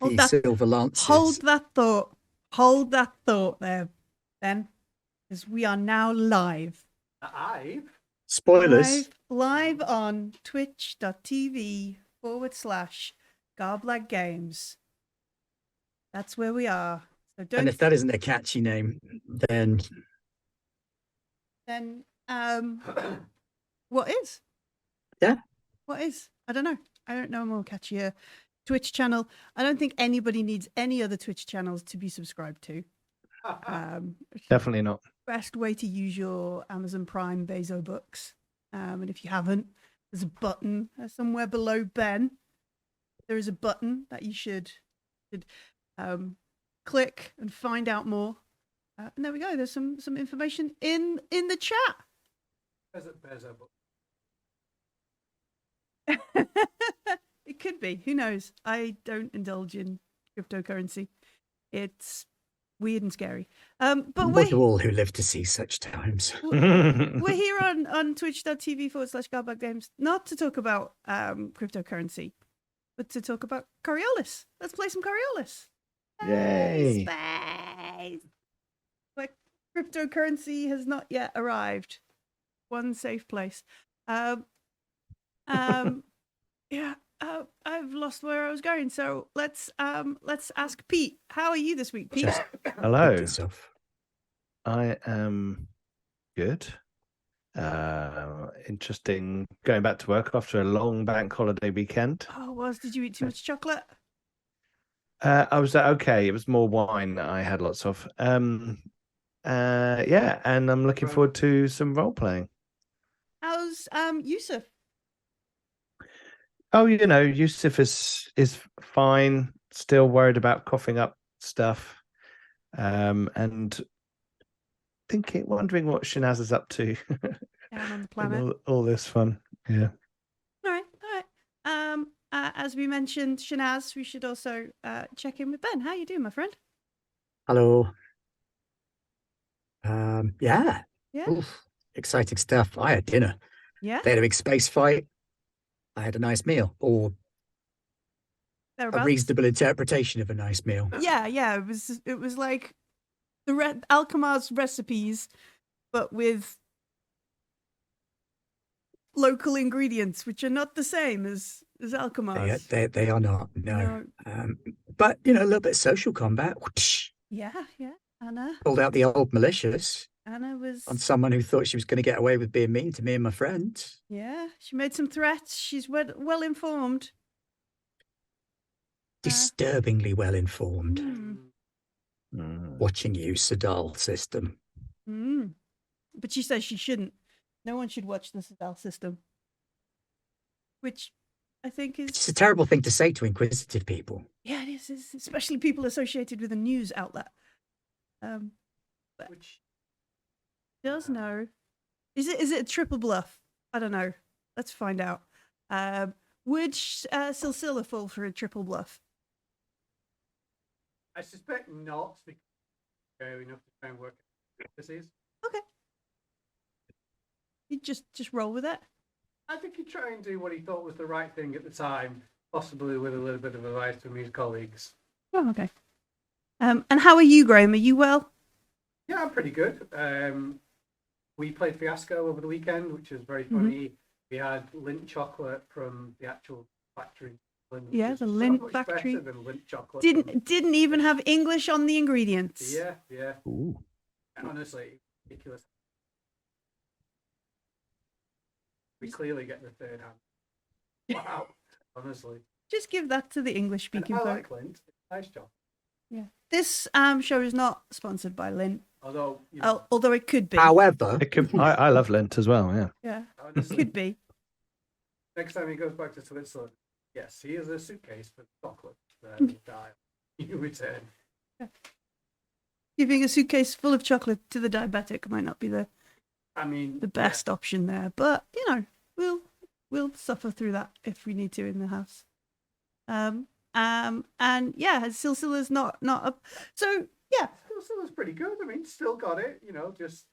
Hold the that. silver lances. Hold that thought. Hold that thought there, Ben, because we are now live. Spoilers. Live on twitch.tv/Garblag Games. That's where we are. So don't. And if that isn't a catchy name, then what is? Yeah. What is? I don't know. I don't know a more catchier Twitch channel. I don't think anybody needs any other Twitch channels to be subscribed to. Definitely not. Best way to use your Amazon Prime Bezo books. And if you haven't, there's a button somewhere below Ben. There is a button that you should click and find out more. And there we go. There's some information in the chat. Bezo book. It could be. Who knows? I don't indulge in cryptocurrency. It's weird and scary. But what do all who live to see such times? We're here on twitch.tv/Garbag Games, not to talk about cryptocurrency, but to talk about Coriolis. Let's play some Coriolis. Yay! Space! But cryptocurrency has not yet arrived. One safe place. Yeah. I've lost where I was going, so let's ask Pete. How are you this week, Pete? Hello. I am good. Interesting. Going back to work after a long bank holiday weekend. Oh, did you eat too much chocolate? I was okay. It was more wine that I had lots of. Yeah, and I'm looking forward to some role playing. How's Yusuf? Oh, Yusuf is fine. Still worried about coughing up stuff, and wondering what Shanaz is up to. Down on the planet. all this fun, yeah. All right. As we mentioned, Shanaz, we should also check in with Ben. How you doing, my friend? Hello. Yeah. Yeah. Oof, exciting stuff. I had dinner. Yeah. They had a big space fight. I had a nice meal, or a reasonable interpretation of a nice meal. Yeah. It was like the Alchemar's recipes, but with local ingredients, which are not the same as Alchemar's. They are not. No. But a little bit of social combat. Yeah. Anna pulled out the old malicious. Anna was on someone who thought she was going to get away with being mean to me and my friend. Yeah, she made some threats. She's well informed. Disturbingly well informed. Watching you, Sadal system. But she says she shouldn't. No one should watch the Sadal system. Which I think is... It's a terrible thing to say to inquisitive people. Yeah, it is, especially people associated with a news outlet. But which does know. Is it a triple bluff? I don't know. Let's find out. Would Silsila fall for a triple bluff? I suspect not, because fair enough to try and work out what this is. Okay. You just roll with it? I think he'd try and do what he thought was the right thing at the time, possibly with a little bit of advice from his colleagues. Oh, okay. And how are you, Graham? Are you well? Yeah, I'm pretty good. We played Fiasco over the weekend, which was very funny. We had Lindt chocolate from the actual factory. Yeah, the Lindt factory. Better than Lindt chocolate. Didn't even have English on the ingredients. Yeah. Ooh. Honestly, ridiculous. We clearly get the third hand. Wow, honestly. Just give that to the English-speaking folk. I like Lindt. Nice job. Yeah. This show is not sponsored by Lindt. Although it could be. However, it could. I love Lindt as well. Yeah. Yeah. Honestly, could be. Next time he goes back to Switzerland, yes, he has a suitcase for chocolate. You return. Yeah. Giving a suitcase full of chocolate to the diabetic might not be the best option there, but we'll suffer through that if we need to in the house. And yeah, Silsila's not up. So yeah, Silsila's pretty good. I mean, still got it. Just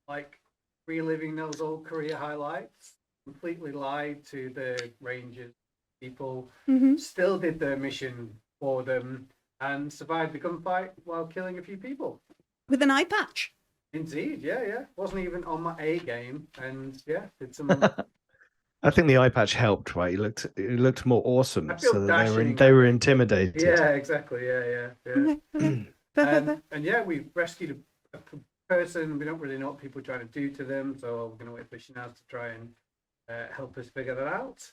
like reliving those old career highlights. Completely lied to the Rangers people. Still did their mission for them and survived the gunfight while killing a few people. With an eye patch. Indeed, yeah. Wasn't even on my A game, and yeah, did some. I think the eye patch helped, right? It looked more awesome, I feel so that dashing, they I were think. intimidated. Yeah, exactly. Yeah. Okay. Fair. And yeah, we rescued a person. We don't really know what people are trying to do to them, so we're going to wait for Shanaz to try and help us figure that out.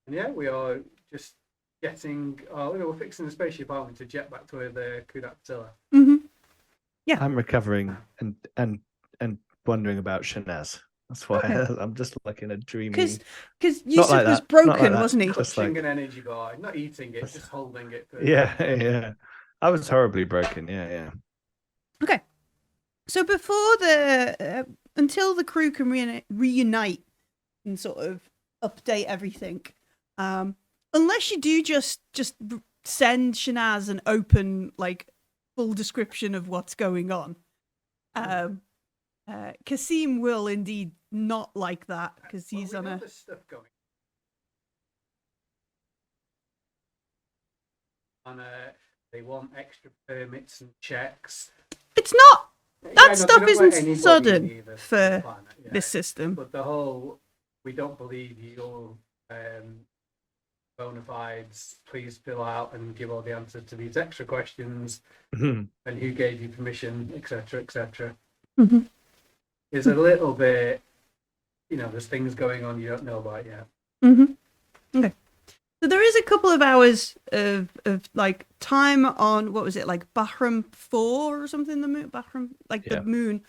And yeah, we are just getting. We're fixing the spaceship, aren't we, to jet back to the Kudat. Mm-hmm. Yeah. I'm recovering and wondering about Shanaz. That's why I'm just like in a dreamy. Because Yusuf like was that. broken, Not like wasn't he? Just Clutching like- an energy bar, not eating it, just holding it. Yeah. I was horribly broken. Yeah. Okay. So before until the crew can reunite and sort of update everything, unless you do just send Shanaz an open, like, full description of what's going on, Kasim will indeed not like that because he's Well, on a. there's stuff going on. They want extra permits and checks. It's not. That no, stuff they don't let isn't anybody sudden in either, for the planet, yeah. this system. But the whole, we don't believe your bona fides. Please fill out and give all the answers to these extra questions. Mhm. And who gave you permission, etc., etc. Mm-hmm. Is a little bit, there's things going on you don't know about yet. Mm-hmm. Okay. So there is a couple of hours of like time on, what was it, like Bahram 4 or something, the moon, Bahram, like the moon,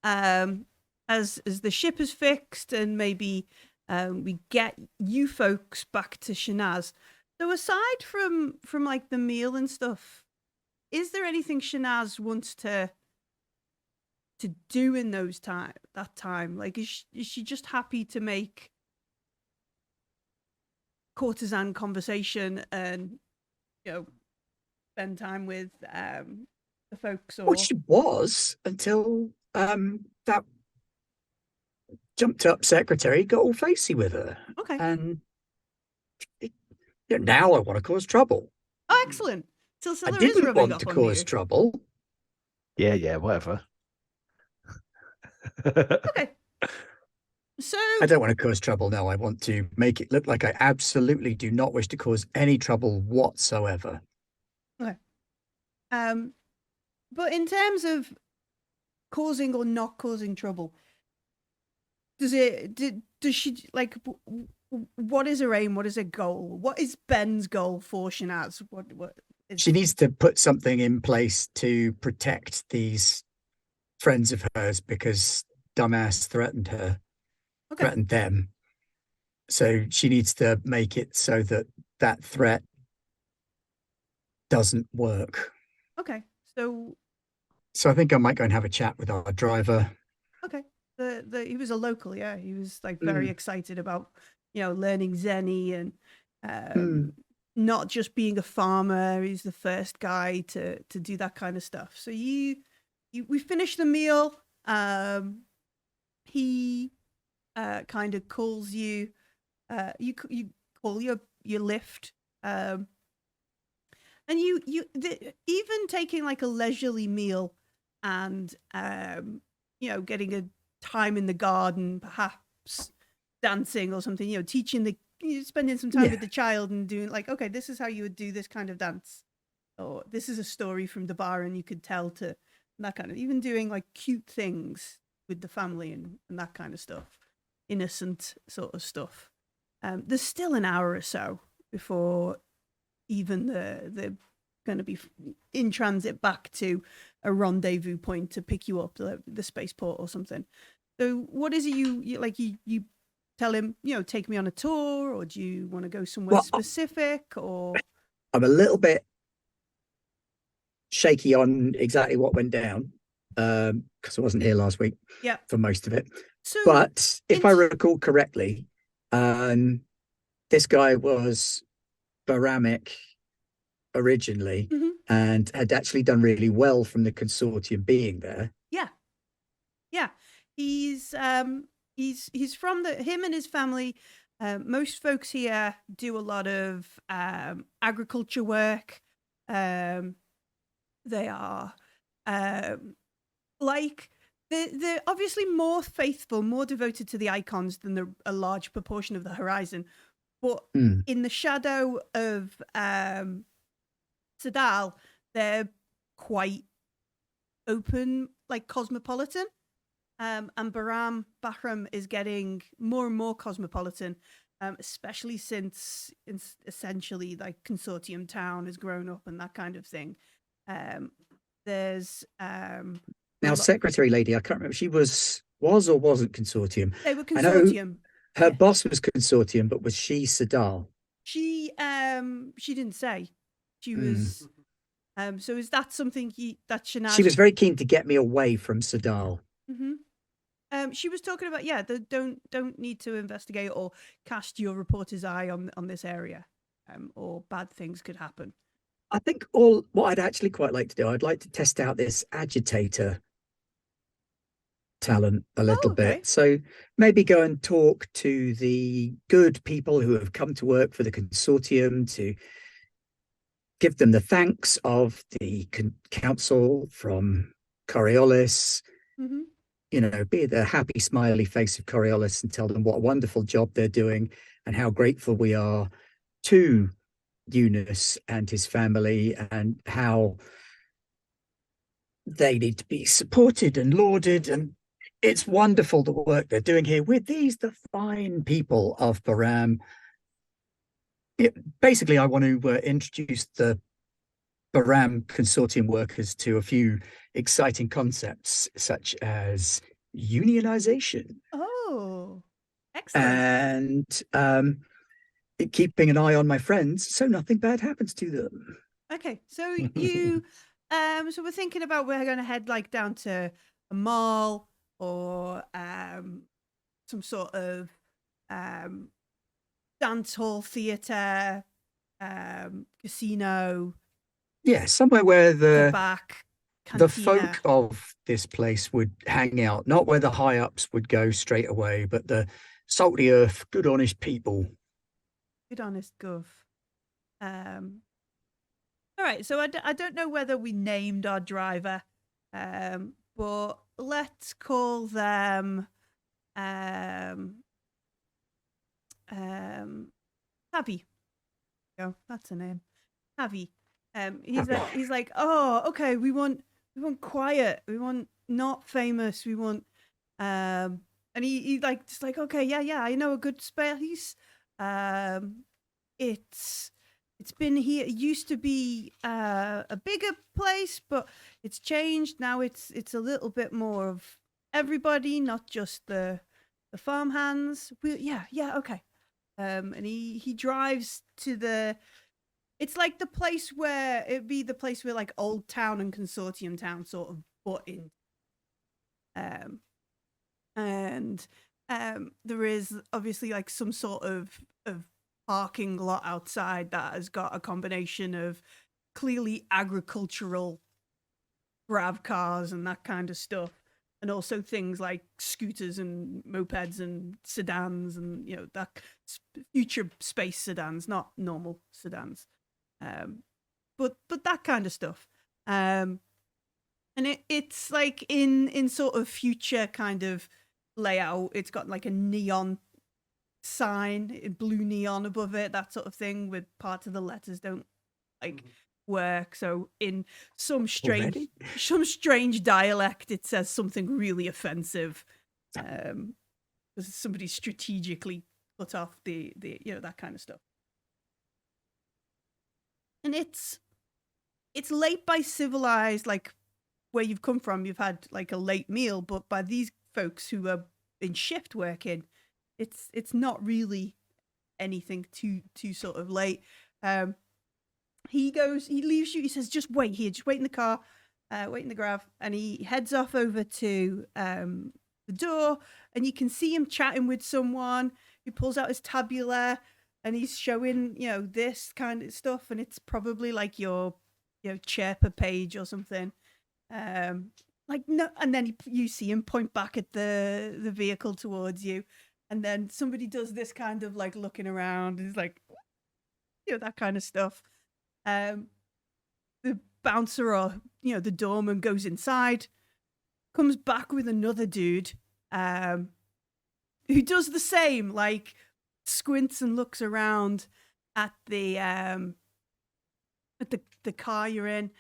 as the ship is fixed and maybe we get you folks back to Shanaz. So aside from like the meal and stuff, is there anything Shanaz wants to do in that time? Like, is she just happy to make courtesan conversation and spend time with the folks? Or Well, she was until that jumped up secretary got all facey with her. Okay. And now I want to cause trouble. Oh, excellent. So I there is didn't rubbing want up to on cause you. trouble. Yeah, whatever. Okay. So I don't want to cause trouble. No, I want to make it look like I absolutely do not wish to cause any trouble whatsoever. Okay. But in terms of causing or not causing trouble, does she, like, what is her aim? What is her goal? What is Ben's goal for Shanaz? What is... She needs to put something in place to protect these friends of hers because dumbass threatened her. Okay. Threatened them. So she needs to make it so that threat doesn't work. Okay. So I think I might go and have a chat with our driver. Okay. He was a local, yeah. He was like very excited about, learning Zenny and not just being a farmer. He's the first guy to do that kind of stuff. So we finished the meal. He kind of calls you. You call your lift. And you even taking like a leisurely meal and getting a time in the garden, perhaps dancing or something, teaching spending some time with the child and doing like, okay, this is how you would do this kind of dance, or this is a story from the bar and you could tell to that kind of, even doing like cute things with the family and that kind of stuff, innocent sort of stuff. There's still an hour or so before even they're going to be in transit back to a rendezvous point to pick you up, the spaceport or something. So what is it you like? You tell him, take me on a tour, or do you want to go somewhere specific? Or I'm a little bit shaky on exactly what went down because I wasn't here last week for most of it. So, but if I recall correctly, this guy was Baramic originally and had actually done really well from the consortium being there. Yeah. He's from him and his family. Most folks here do a lot of agriculture work, They are like they're obviously more faithful, more devoted to the icons than a large proportion of the Horizon. But in the shadow of Sadal, they're quite open, like cosmopolitan. And Bahram is getting more and more cosmopolitan, especially since essentially like Consortium Town has grown up and that kind of thing. There's now secretary lady, I can't remember, she was or wasn't Consortium. They were Consortium. Her boss was Consortium, but was she Sadal? She didn't say. She was so is that something that Shanaz... She was very keen to get me away from Sadal. She was talking about don't need to investigate or cast your reporter's eye on this area, or bad things could happen. I think what I'd actually quite like to do, I'd like to test out this agitator talent a little bit. So maybe go and talk to the good people who have come to work for the Consortium, to give them the thanks of the council from Coriolis. Be the happy smiley face of Coriolis and tell them what a wonderful job they're doing and how grateful we are to Eunice and his family, and how they need to be supported and lauded, and it's wonderful the work they're doing here with the fine people of Bahram. Basically, I want to introduce the Bahram Consortium workers to a few exciting concepts, such as unionization. Oh, excellent. And keeping an eye on my friends so nothing bad happens to them. Okay, so you so we're thinking about we're going to head like down to a mall or some sort of dance hall, theater, casino. Yeah, somewhere where the cantina. folk of this place would hang out, not where the high ups would go straight away, but the salty earth, good honest people. Good honest gov. All right, so I don't know whether we named our driver, but let's call them Tavi. Oh, that's a name. Tavi. He's like, oh, okay, we want quiet, we want not famous, we want and he like just like, okay, yeah, I know a good space. It's been here. It used to be a bigger place, but it's changed. Now it's a little bit more of everybody, not just the farmhands. Okay. And he drives to it's like the place where it'd be the place where like Old Town and Consortium Town sort of butt in. And there is obviously like some sort of parking lot outside that has got a combination of clearly agricultural grav cars and that kind of stuff, and also things like scooters and mopeds and sedans and that future space sedans, not normal sedans, but that kind of stuff. And it's like in sort of future kind of layout. It's got like a neon sign, blue neon above it, that sort of thing, with parts of the letters don't like work. So in some strange dialect, it says something really offensive. Because somebody strategically cut off the that kind of stuff. And it's late by civilized, like where you've come from, you've had like a late meal, but by these folks who are in shift working, it's not really anything too sort of late. He leaves you, he says, just wait here, just wait in the car, wait in the grav, and he heads off over to the door, and you can see him chatting with someone. He pulls out his tabula and he's showing this kind of stuff, and it's probably like your Chirper page or something. Like no, and then you see him point back at the vehicle towards you, and then somebody does this kind of like looking around. He's like, that kind of stuff. the bouncer or the doorman goes inside, comes back with another dude who does the same, like squints and looks around at the car you're in,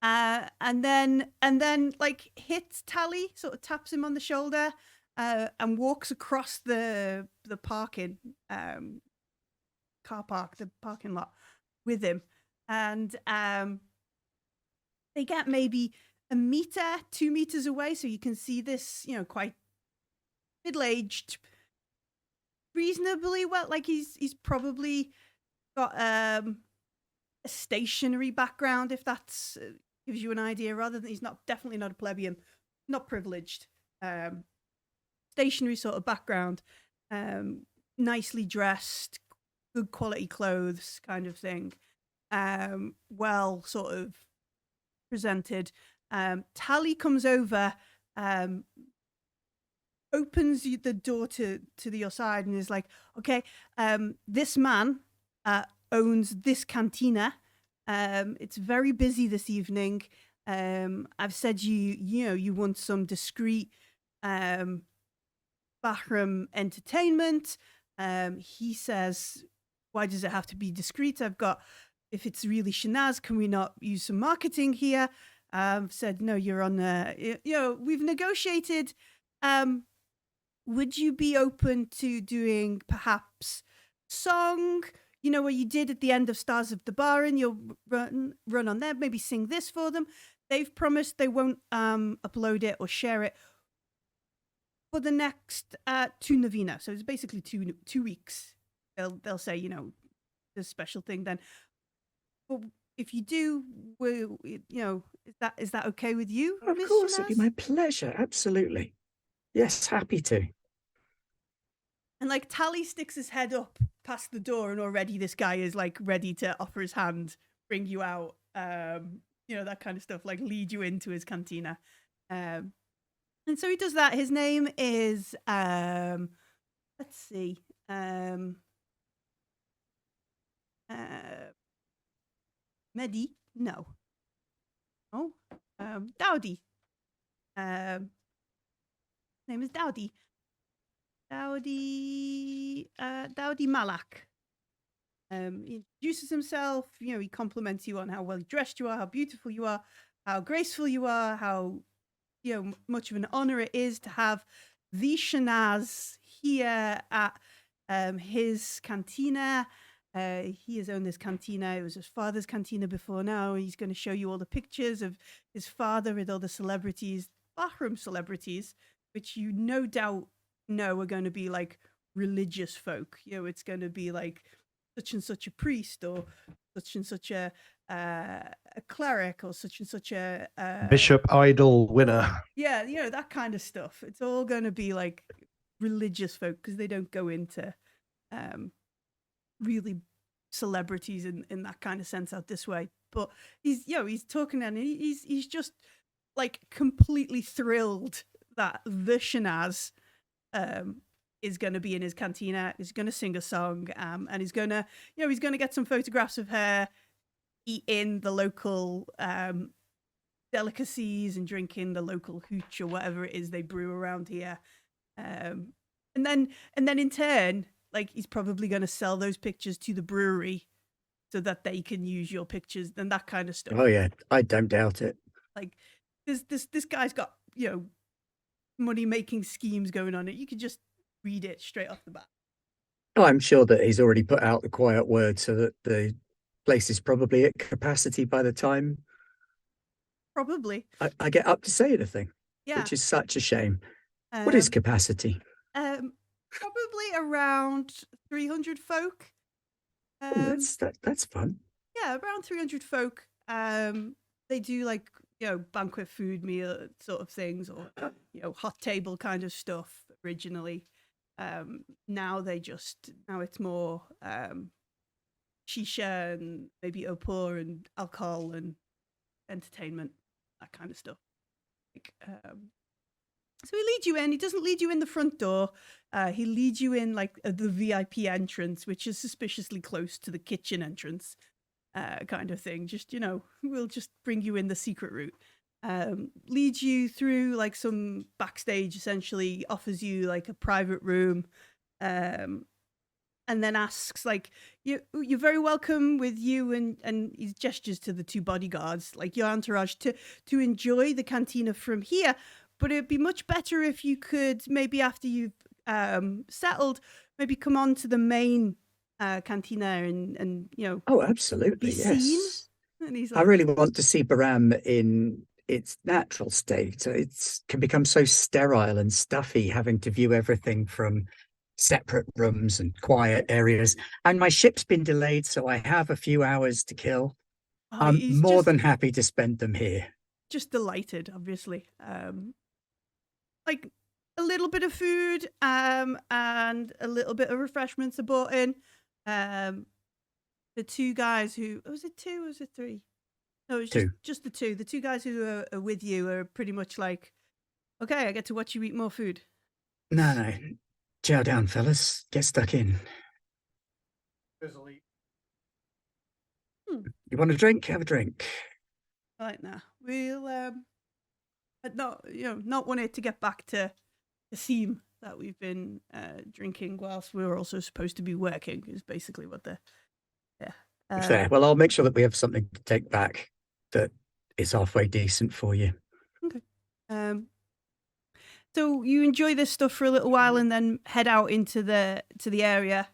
and then like hits Tally, sort of taps him on the shoulder, and walks across the parking car park, the parking lot with him, and they get maybe 1 meter, 2 meters away, so you can see this, quite middle-aged, reasonably well, like he's probably got a stationary background, if that's gives you an idea, rather than he's definitely not a plebeian, not privileged, stationary sort of background, nicely dressed, good quality clothes kind of thing, well sort of presented. Tally comes over, opens the door to your side and is like, okay, this man owns this cantina. It's very busy this evening. I've said you want some discreet bathroom entertainment. He says, why does it have to be discreet? If it's really shenaz, can we not use some marketing here? Said, no, you're on we've negotiated. Would you be open to doing perhaps song, what you did at the end of Stars of the Baron? You'll run on there, maybe sing this for them. They've promised they won't upload it or share it for the next 2 novena. So it's basically 2 weeks. They'll say, this special thing then. But if you do, is that okay with you? Of Miss course, Shanaz? it'd be my pleasure. Absolutely. Yes, happy to. And like Tally sticks his head up past the door, and already this guy is like ready to offer his hand, bring you out, that kind of stuff, like lead you into his cantina. And so he does that. His name is let's see. Mehdi? No. Oh. Dowdy. Name is Dowdy. Dowdy Malak. He introduces himself, he compliments you on how well dressed you are, how beautiful you are, how graceful you are, how much of an honor it is to have the Shanaz here at his cantina. He has owned this cantina. It was his father's cantina before now. He's going to show you all the pictures of his father with all the celebrities, bathroom celebrities, which you no doubt know are going to be like religious folk. It's going to be like such and such a priest, or such and such a cleric, or such and such a Bishop Idol winner. Yeah, that kind of stuff. It's all going to be like religious folk, because they don't go into really celebrities in that kind of sense out this way. But he's talking, and he's just like completely thrilled that the Shanaz is going to be in his cantina, is going to sing a song, and he's going to get some photographs of her eating the local delicacies and drinking the local hooch or whatever it is they brew around here. And then in turn, like, he's probably going to sell those pictures to the brewery so that they can use your pictures and that kind of stuff. Oh yeah, I don't doubt it. Like, this guy's got money making schemes going on. You could just read it straight off the bat. Oh, I'm sure that he's already put out the quiet word so that the place is probably at capacity by the time Probably. I get up to say anything, Yeah. which is such a shame. What is capacity? Probably around 300 folk. That's fun. Yeah, around 300 folk. They do like banquet food meal sort of things, or hot table kind of stuff originally. Now it's more shisha and maybe opor and alcohol and entertainment, that kind of stuff. Like, so he leads you in. He doesn't lead you in the front door. He leads you in like the VIP entrance, which is suspiciously close to the kitchen entrance. kind of thing. Just, we'll just bring you in the secret route. Leads you through like some backstage, essentially offers you like a private room, and then asks like, you're very welcome with you, and he gestures to the two bodyguards, like your entourage, to enjoy the cantina from here, but it'd be much better if you could maybe after you've settled, maybe come on to the main cantina and Oh, absolutely, be yes. seen. And he's I like, really want to see Baram in its natural state. It can become so sterile and stuffy, having to view everything from separate rooms and quiet areas. And my ship's been delayed, so I have a few hours to kill. I'm he's more than happy to spend them here. just delighted, obviously. Like a little bit of food and a little bit of refreshments are brought in. The two guys who, was it two or was it three? No, it's Two. just the two. The two guys who are with you are pretty much like, okay, I get to watch you eat more food. No. Chow down, fellas. Get stuck in. Busily. You want a drink? Have a drink. Right now, we'll not want it to get back to the theme that we've been drinking whilst we were also supposed to be working. Is basically what the Fair. Well, I'll make sure that we have something to take back that is halfway decent for you. Okay. So you enjoy this stuff for a little while and then head out into the area.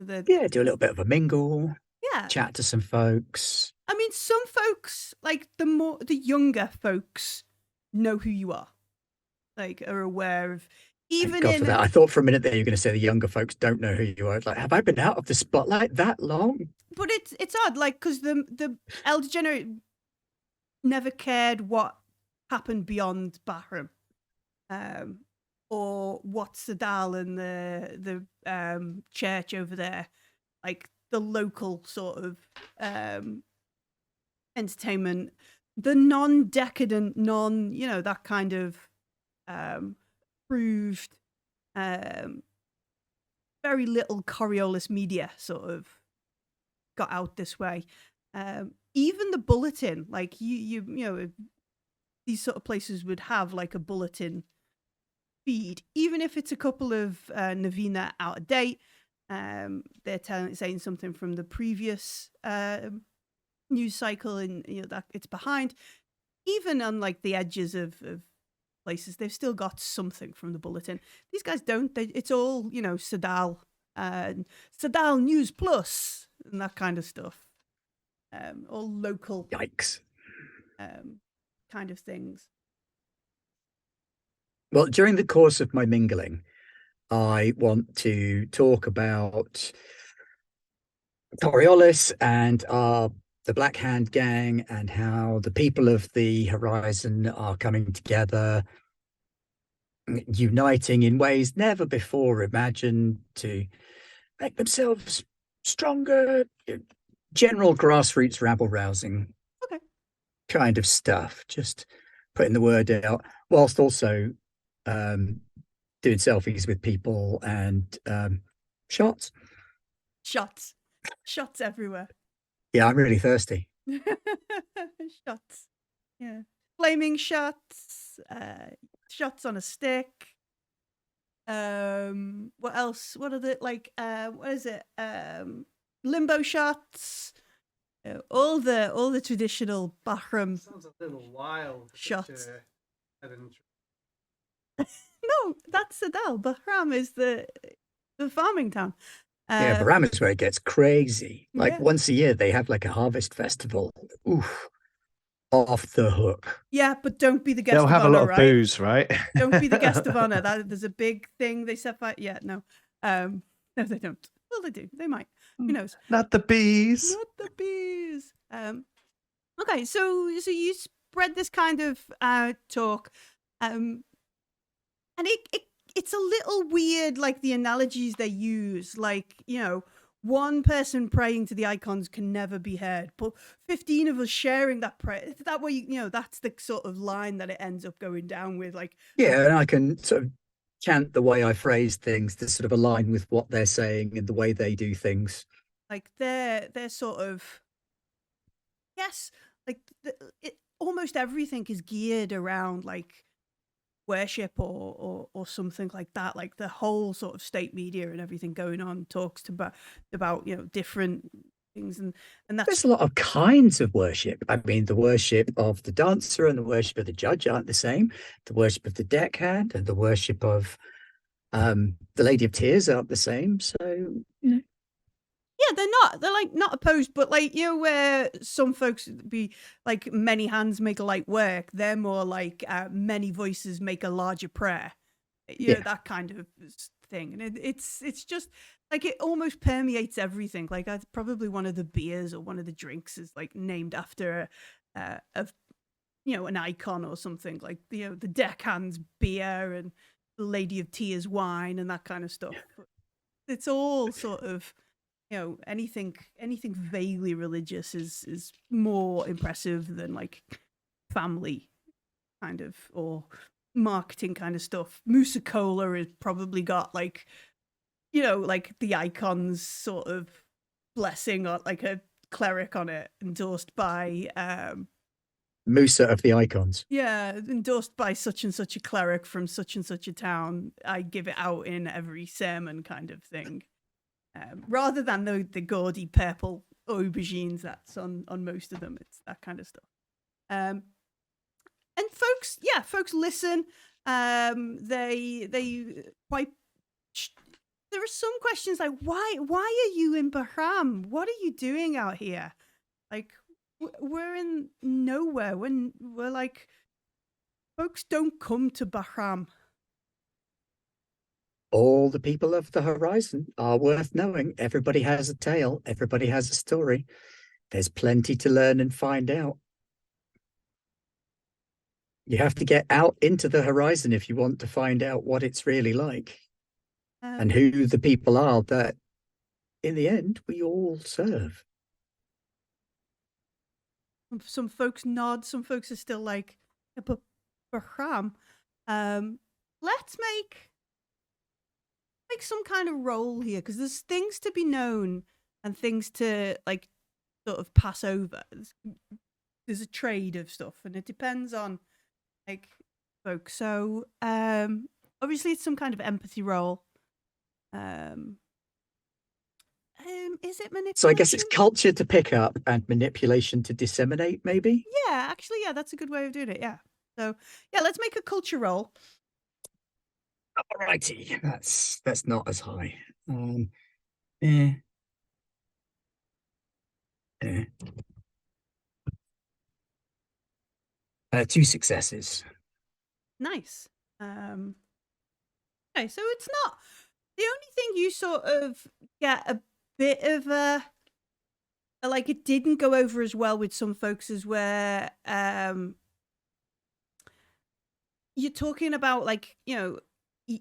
Yeah, do a little bit of a mingle. Yeah. Chat to some folks. I mean, some folks, like the younger folks, know who you are. Like, are aware of. Thank God for that. I thought for a minute there you were going to say the younger folks don't know who you are. Like, have I been out of the spotlight that long? But it's odd, like, because the elder generation never cared what happened beyond Bahram, or what Sadal and the church over there, like the local sort of entertainment, the non-decadent, that kind of proved very little Coriolis media sort of got out this way. Even the bulletin, like you these sort of places would have like a bulletin feed, even if it's a couple of Navina out of date. They're saying something from the previous news cycle, and that it's behind. Even on like the edges of places, they've still got something from the bulletin. These guys don't. It's all Sadal, Sadal News Plus, and that kind of stuff. All local. Yikes. Kind of things. Well, during the course of my mingling, I want to talk about Coriolis and the Black Hand gang, and how the people of the Horizon are coming together, uniting in ways never before imagined to make themselves stronger. General grassroots rabble rousing kind of stuff. Just putting the word out, whilst also doing selfies with people and shots everywhere. Yeah, I'm really thirsty. Shots. Yeah. Flaming shots, shots on a stick. What else? What are the what is it? Limbo shots. All the traditional Bahram. Sounds a little wild. Shots. No, that's Sadal. Bahram is the farming town. Yeah, Bahram is where it gets crazy. Like once a year, they have like a harvest festival. Oof, off the hook. Yeah, but don't be the guest. They'll of have honor, a lot of booze, right? Don't be the guest of honor. There's a big thing they set fire. Yeah, no, no, they don't. Well, they do. They might. Who knows? Not the bees. Not the bees. Okay, so you spread this kind of talk, and it's a little weird, like the analogies they use, like one person praying to the icons can never be heard, but 15 of us sharing that prayer. That way, that's the sort of line that it ends up going down with, like. Yeah, and I can sort of chant the way I phrase things to sort of align with what they're saying and the way they do things. Like they're sort of yes, like almost everything is geared around like worship or something like that. Like the whole sort of state media and everything going on talks about different things, and that's There's a lot of kinds of worship. I mean, the worship of the dancer and the worship of the judge aren't the same. The worship of the deckhand and the worship of the Lady of Tears aren't the same. So, yeah, they're like not opposed, but like where some folks be like many hands make a light work, they're more like many voices make a larger prayer. Yeah. That kind of thing, and it's just like it almost permeates everything. Like probably one of the beers or one of the drinks is like named after an icon or something, like the deckhand's beer and the Lady of Tears wine and that kind of stuff. But it's all sort of anything vaguely religious is more impressive than like family kind of or marketing kind of stuff. Musaa Kula has probably got like like the icon's sort of blessing or like a cleric on it, endorsed by Musa of the icons. Yeah, endorsed by such and such a cleric from such and such a town. I give it out in every sermon kind of thing. Rather than the gaudy purple aubergines that's on most of them. It's that kind of stuff. And folks listen. They quite. There are some questions like, why are you in Bahram? What are you doing out here? Like, we're in nowhere. We're like, folks don't come to Bahram. All the people of the horizon are worth knowing. Everybody has a tale. Everybody has a story. There's plenty to learn and find out. You have to get out into the horizon if you want to find out what it's really like and who the people are that, in the end, we all serve. Some folks nod. Some folks are still like, but Bahram, let's make some kind of role here, because there's things to be known and things to like sort of pass over. There's a trade of stuff, and it depends on like folks. So obviously it's some kind of empathy role. Is it manipulation? So I guess it's culture to pick up and manipulation to disseminate, maybe? Yeah, actually, yeah, that's a good way of doing it. Yeah. So yeah, let's make a culture roll. Alrighty, that's not as high. Yeah. 2 successes. Nice. Okay, so it's not the only thing you sort of get a bit of a like it didn't go over as well with some folks as where you're talking about like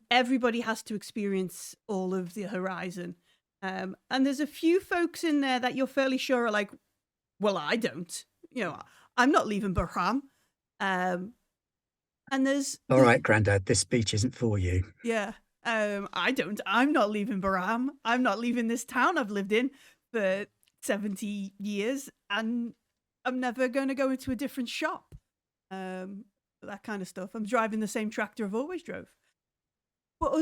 everybody has to experience all of the horizon, and there's a few folks in there that you're fairly sure are like, well, I don't, I'm not leaving Bahram. And there's all right, Grandad, this speech isn't for you. Yeah. I'm not leaving Bahram. I'm not leaving this town I've lived in for 70 years, and I'm never going to go into a different shop. That kind of stuff. I'm driving the same tractor I've always drove. But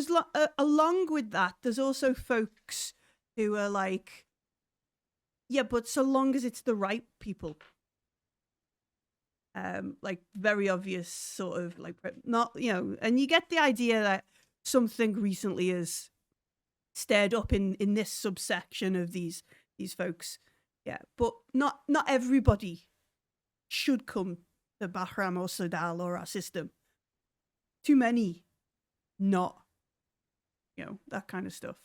along with that, there's also folks who are like, yeah, but so long as it's the right people. Like very obvious sort of like not, and you get the idea that something recently has stirred up in this subsection of these folks. Yeah, but not everybody should come to Bahram or Sodal or our system. Too many not, that kind of stuff.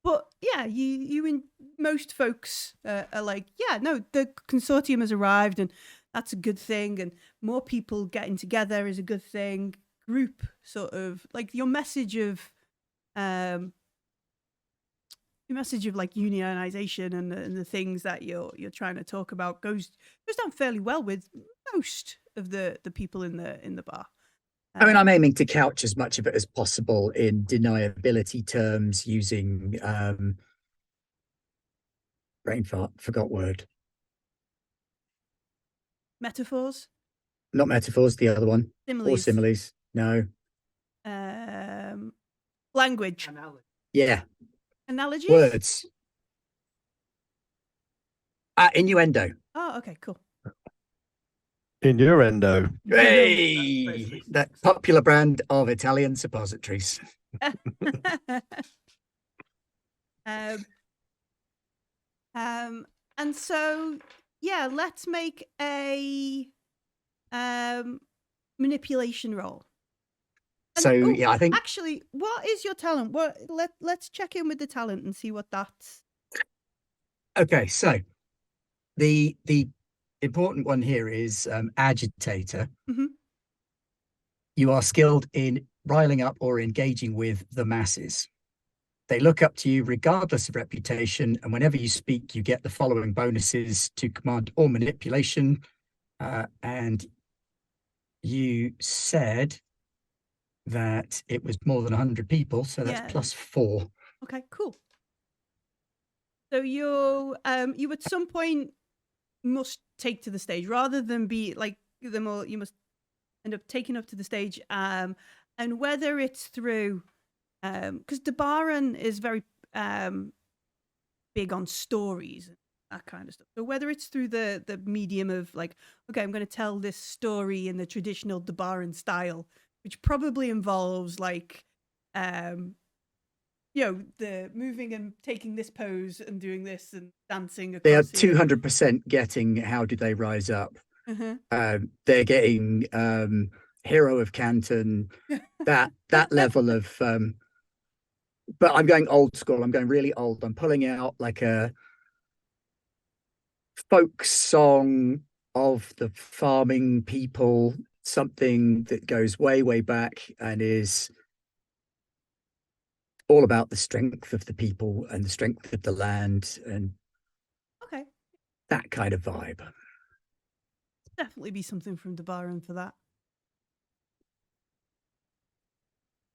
But yeah, you and most folks are like, yeah, no, the consortium has arrived and that's a good thing, and more people getting together is a good thing. Group sort of like your message of like unionization and the things that you're trying to talk about goes down fairly well with most of the people in the bar. I mean, I'm aiming to couch as much of it as possible in deniability terms using brain fart, forgot word. Metaphors. Not metaphors, the other one. Similes. Or similes. No. Language. Analogy. Yeah. Analogies. Words. Innuendo. Oh, okay, cool. Innuendo. Hey! That popular brand of Italian suppositories. And so, yeah, let's make a manipulation roll. And, So, yeah, I think... Actually, what is your talent? Let's check in with the talent and see what that's... Okay, so the important one here is agitator. Mm-hmm. You are skilled in riling up or engaging with the masses. They look up to you regardless of reputation, and whenever you speak, you get the following bonuses to command or manipulation. And you said that it was more than 100 people, so that's +4. Okay, cool. So you at some point must take to the stage rather than be like them all. You must end up taking up to the stage, and whether it's through, because Debaran is very big on stories and that kind of stuff. So whether it's through the medium of like, okay, I'm going to tell this story in the traditional Debaran style, which probably involves like, the moving and taking this pose and doing this and dancing. They are 200% getting How Did They Rise Up? They're getting Hero of Canton, that level of... but I'm going old school. I'm going really old. I'm pulling out like a folk song of the farming people, something that goes way, way back and is all about the strength of the people and the strength of the land and that kind of vibe. Definitely be something from Debaran for that.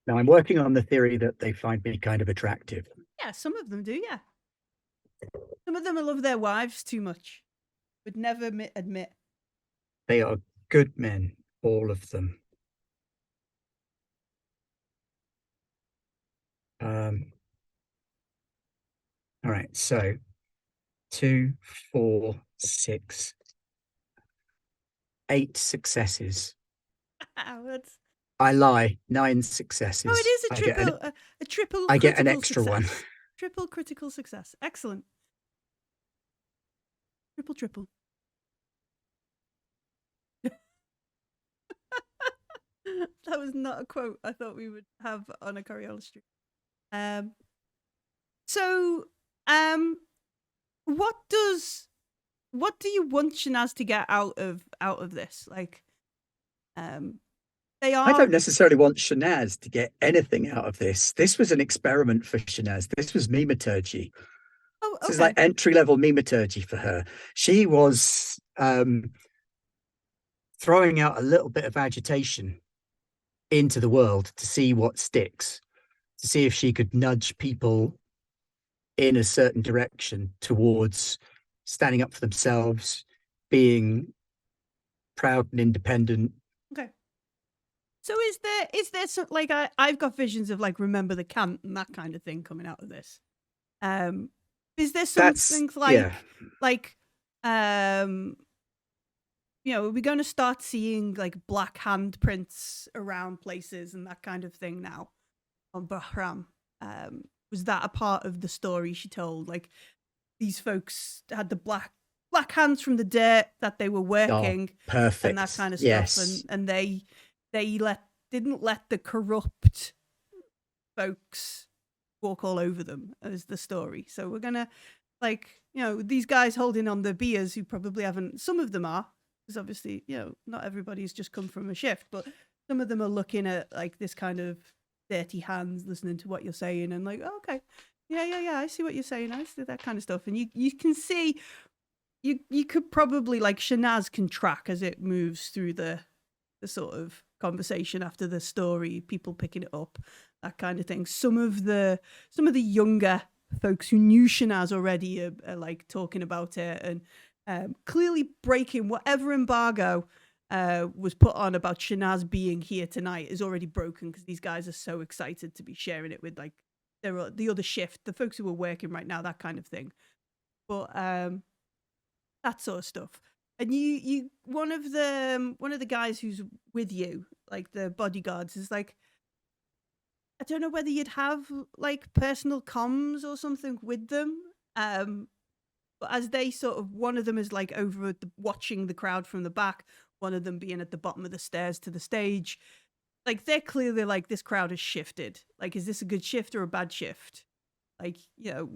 Now, I'm working on the theory that they find me kind of attractive. Yeah, some of them do, yeah. Some of them love their wives too much. Would never admit. They are good men, all of them. All right, so 2, 4, 6, 8 successes. I lie. 9 successes. Oh, it is a triple. I get an extra success. one. Triple critical success. Excellent. Triple. That was not a quote I thought we would have on a Coriolis stream. What do you want Shanaz to get out of this? Like, I don't necessarily want Shanaz to get anything out of this. This was an experiment for Shanaz. This was memeturgy. Oh, okay. This is like entry-level memeturgy for her. She was throwing out a little bit of agitation into the world to see what sticks, to see if she could nudge people in a certain direction towards standing up for themselves, being proud and independent. Okay. So is there some, like, I've got visions of like Remember the Cant and that kind of thing coming out of this. Is there some things like are we going to start seeing like black handprints around places and that kind of thing now on Bahram? Was that a part of the story she told? Like, these folks had the black hands from the dirt that they were working, perfect, and that kind of stuff, yes. and they didn't let the corrupt folks walk all over them, as the story. So we're gonna, like, these guys holding on the beers who probably haven't. Some of them are, because obviously, not everybody's just come from a shift, but some of them are looking at like this kind of dirty hands, listening to what you're saying, and like, oh, okay, yeah, I see what you're saying. I see that kind of stuff, and you can see, you could probably, like, Shanaz can track as it moves through the sort of conversation after the story, people picking it up, that kind of thing. Some of the younger folks who knew Shanaz already are like talking about it, and clearly breaking whatever embargo was put on about Shanaz being here tonight is already broken because these guys are so excited to be sharing it with like the other shift, the folks who are working right now, that kind of thing. But that sort of stuff. And you one of the guys who's with you, like the bodyguards, is like, I don't know whether you'd have like personal comms or something with them. But as they sort of, one of them is like over watching the crowd from the back, one of them being at the bottom of the stairs to the stage. Like they're clearly like, this crowd has shifted. Like, is this a good shift or a bad shift? Like, you know,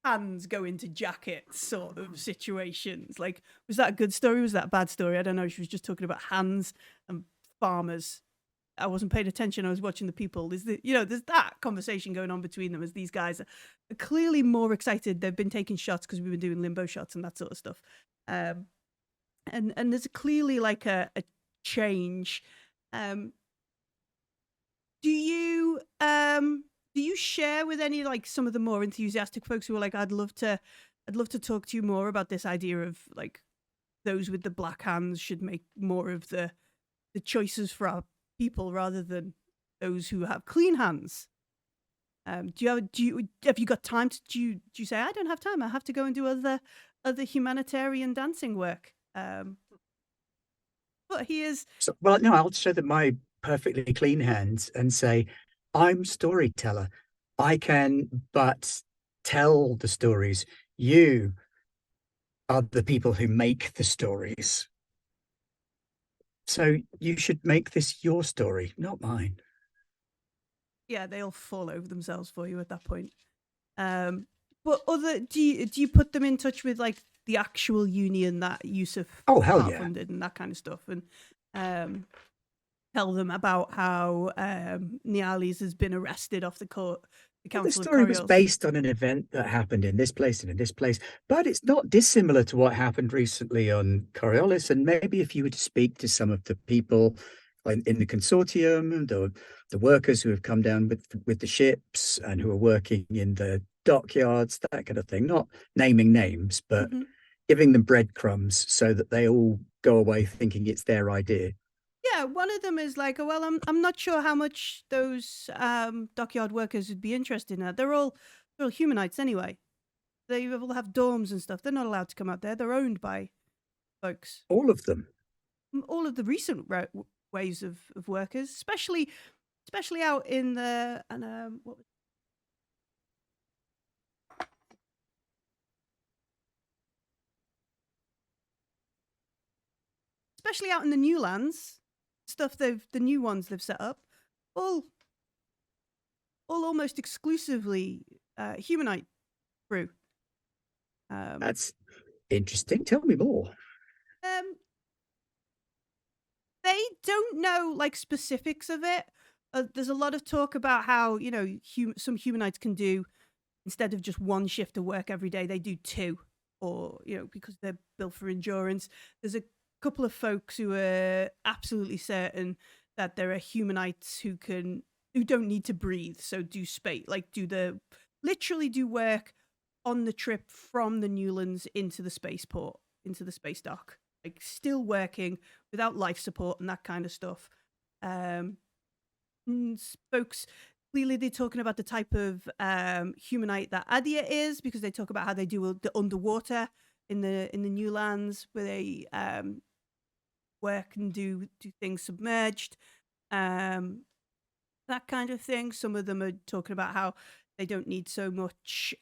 hands go into jackets sort of situations. Like, was that a good story? Was that a bad story? I don't know. She was just talking about hands and farmers. I wasn't paying attention. I was watching the people. There's that conversation going on between them as these guys are clearly more excited. They've been taking shots because we've been doing limbo shots and that sort of stuff. And there's clearly like a change. Do you share with any like some of the more enthusiastic folks who are like, I'd love to talk to you more about this idea of like those with the black hands should make more of the choices for our people rather than those who have clean hands? Have you got time to do you say, I don't have time, I have to go and do other humanitarian dancing work? But he is no, I'll show them my perfectly clean hands and say, I'm storyteller. I can but tell the stories. You are the people who make the stories. So you should make this your story, not mine. Yeah, they all fall over themselves for you at that point. But do you put them in touch with like the actual union that Yusuf funded and that kind of stuff, and tell them about how Nialis has been arrested off the court? The story was based on an event that happened in this place and in this place, but it's not dissimilar to what happened recently on Coriolis. And maybe if you were to speak to some of the people in the consortium, the workers who have come down with the ships and who are working in the dockyards, that kind of thing, not naming names, but giving them breadcrumbs so that they all go away thinking it's their idea. Yeah, one of them is like, well, I'm not sure how much those dockyard workers would be interested in that. They're all humanites anyway. They all have dorms and stuff. They're not allowed to come out there. They're owned by folks. All of them. All of the recent waves of workers, especially out in the especially out in the new lands. Stuff the new ones they've set up, all almost exclusively humanite crew. That's interesting. Tell me more. They don't know like specifics of it. There's a lot of talk about how some humanites can do, instead of just one shift of work every day, they do two, or because they're built for endurance. There's a couple of folks who are absolutely certain that there are humanites who don't need to breathe, so literally do work on the trip from the Newlands into the spaceport, into the space dock, like still working without life support and that kind of stuff. Folks, clearly they're talking about the type of humanite that Adia is, because they talk about how they do the underwater in the new lands, where they work and do things submerged, that kind of thing. Some of them are talking about how they don't need so much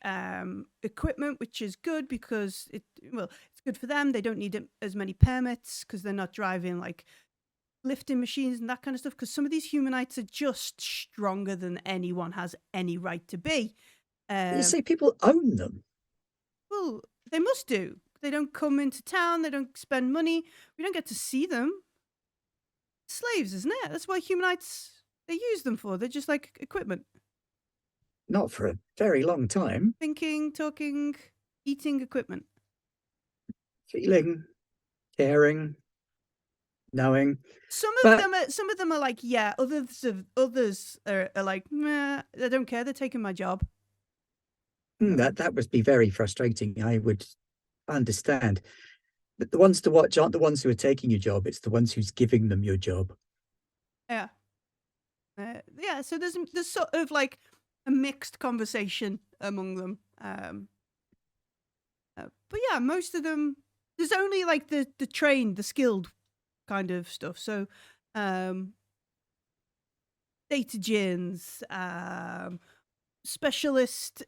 equipment, which is good because it's good for them. They don't need as many permits because they're not driving like lifting machines and that kind of stuff, because some of these humanites are just stronger than anyone has any right to be. You say people own them? Well, they must do. They don't come into town. They don't spend money. We don't get to see them. Slaves, isn't it? That's why humanites, they use them for. They're just like equipment. Not for a very long time. Thinking, talking, eating equipment. Feeling, caring, knowing. Some of them are like, yeah. Others are like, meh, I don't care. They're taking my job. That would be very frustrating. I would understand. But the ones to watch aren't the ones who are taking your job. It's the ones who's giving them your job. Yeah. Yeah, so there's sort of like a mixed conversation among them. But yeah, most of them, there's only like the trained, the skilled kind of stuff. So data gins, specialist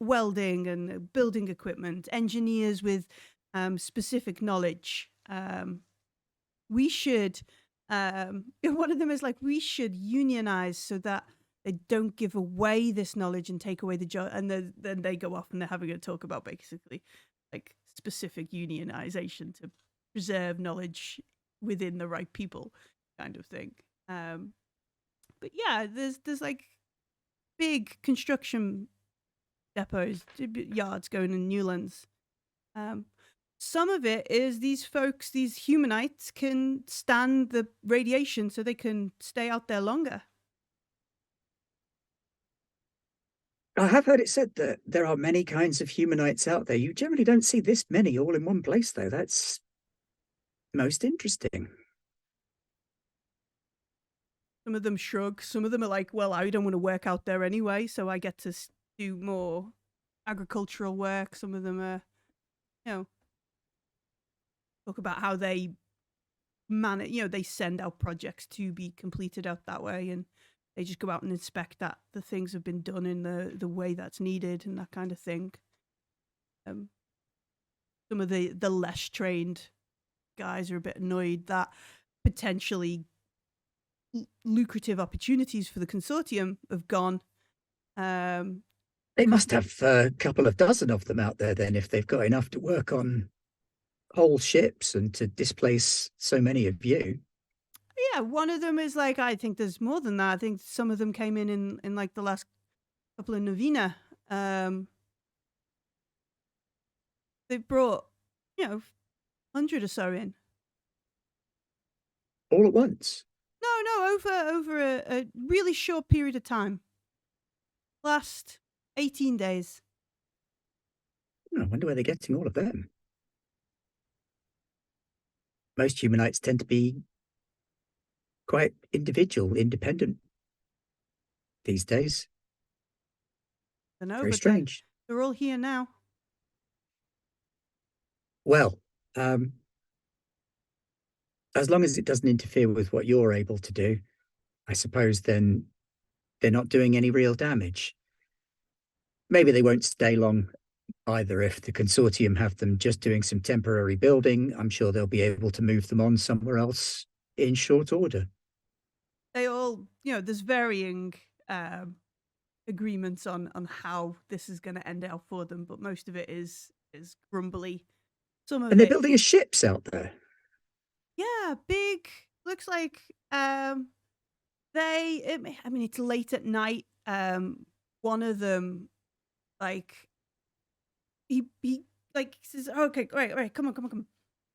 welding and building equipment, engineers with specific knowledge. We should, one of them is like, we should unionize so that they don't give away this knowledge and take away the job. And then they go off and they're having a talk about basically like specific unionization to preserve knowledge within the right people kind of thing. But yeah, there's like big construction depots, yards going in Newlands. Some of it is these folks, these humanites, can stand the radiation so they can stay out there longer. I have heard it said that there are many kinds of humanites out there. You generally don't see this many all in one place, though. That's most interesting. Some of them shrug. Some of them are like, well, I don't want to work out there anyway, so I get to do more agricultural work. Some of them are, talk about how they manage, they send out projects to be completed out that way, and they just go out and inspect that the things have been done in the way that's needed and that kind of thing. Some of the less trained guys are a bit annoyed that potentially lucrative opportunities for the consortium have gone. They must have a couple of dozen of them out there then, if they've got enough to work on whole ships and to displace so many of you. Yeah, one of them is like, I think there's more than that. I think some of them came in like the last couple of Novena. They've brought, 100 or so in. All at once? No, over a really short period of time. Last 18 days. I wonder where they're getting all of them. Most humanites tend to be quite independent these days. I know, Very but strange. They're all here now. Well, as long as it doesn't interfere with what you're able to do, I suppose then they're not doing any real damage. Maybe they won't stay long either. If the consortium have them just doing some temporary building, I'm sure they'll be able to move them on somewhere else in short order. They all, there's varying agreements on how this is going to end out for them, but most of it is grumbly. And they're building ships out there. Yeah, big. Looks like it's late at night. One of them, like, he says, "Okay, right, come on."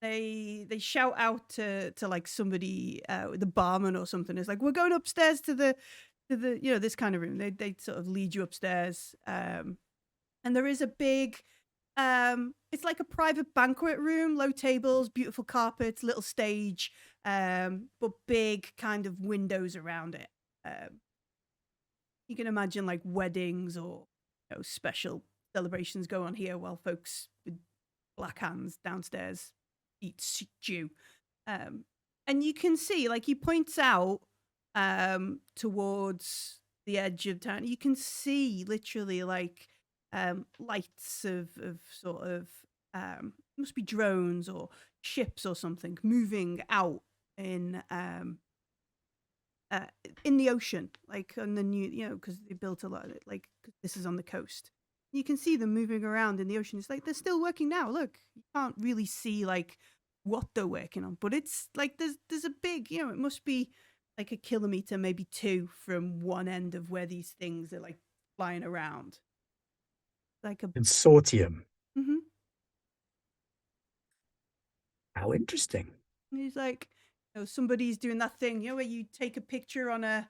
They shout out to like somebody, the barman or something. It's like, we're going upstairs to the this kind of room. They sort of lead you upstairs, and there is a big. It's like a private banquet room, low tables, beautiful carpets, little stage, but big kind of windows around it. You can imagine like weddings or special celebrations go on here while folks with black hands downstairs eat stew. And you can see, like, he points out towards the edge of town, you can see literally like lights of sort of must be drones or ships or something moving out in the ocean, like on the new, because they built a lot of it, like, cause this is on the coast. You can see them moving around in the ocean. It's like they're still working now. Look, you can't really see like what they're working on, but it's like there's a big, it must be like a kilometer, maybe 2 from one end of where these things are like flying around. Like a consortium. Mm-hmm. How interesting. And he's like, somebody's doing that thing, where you take a picture on a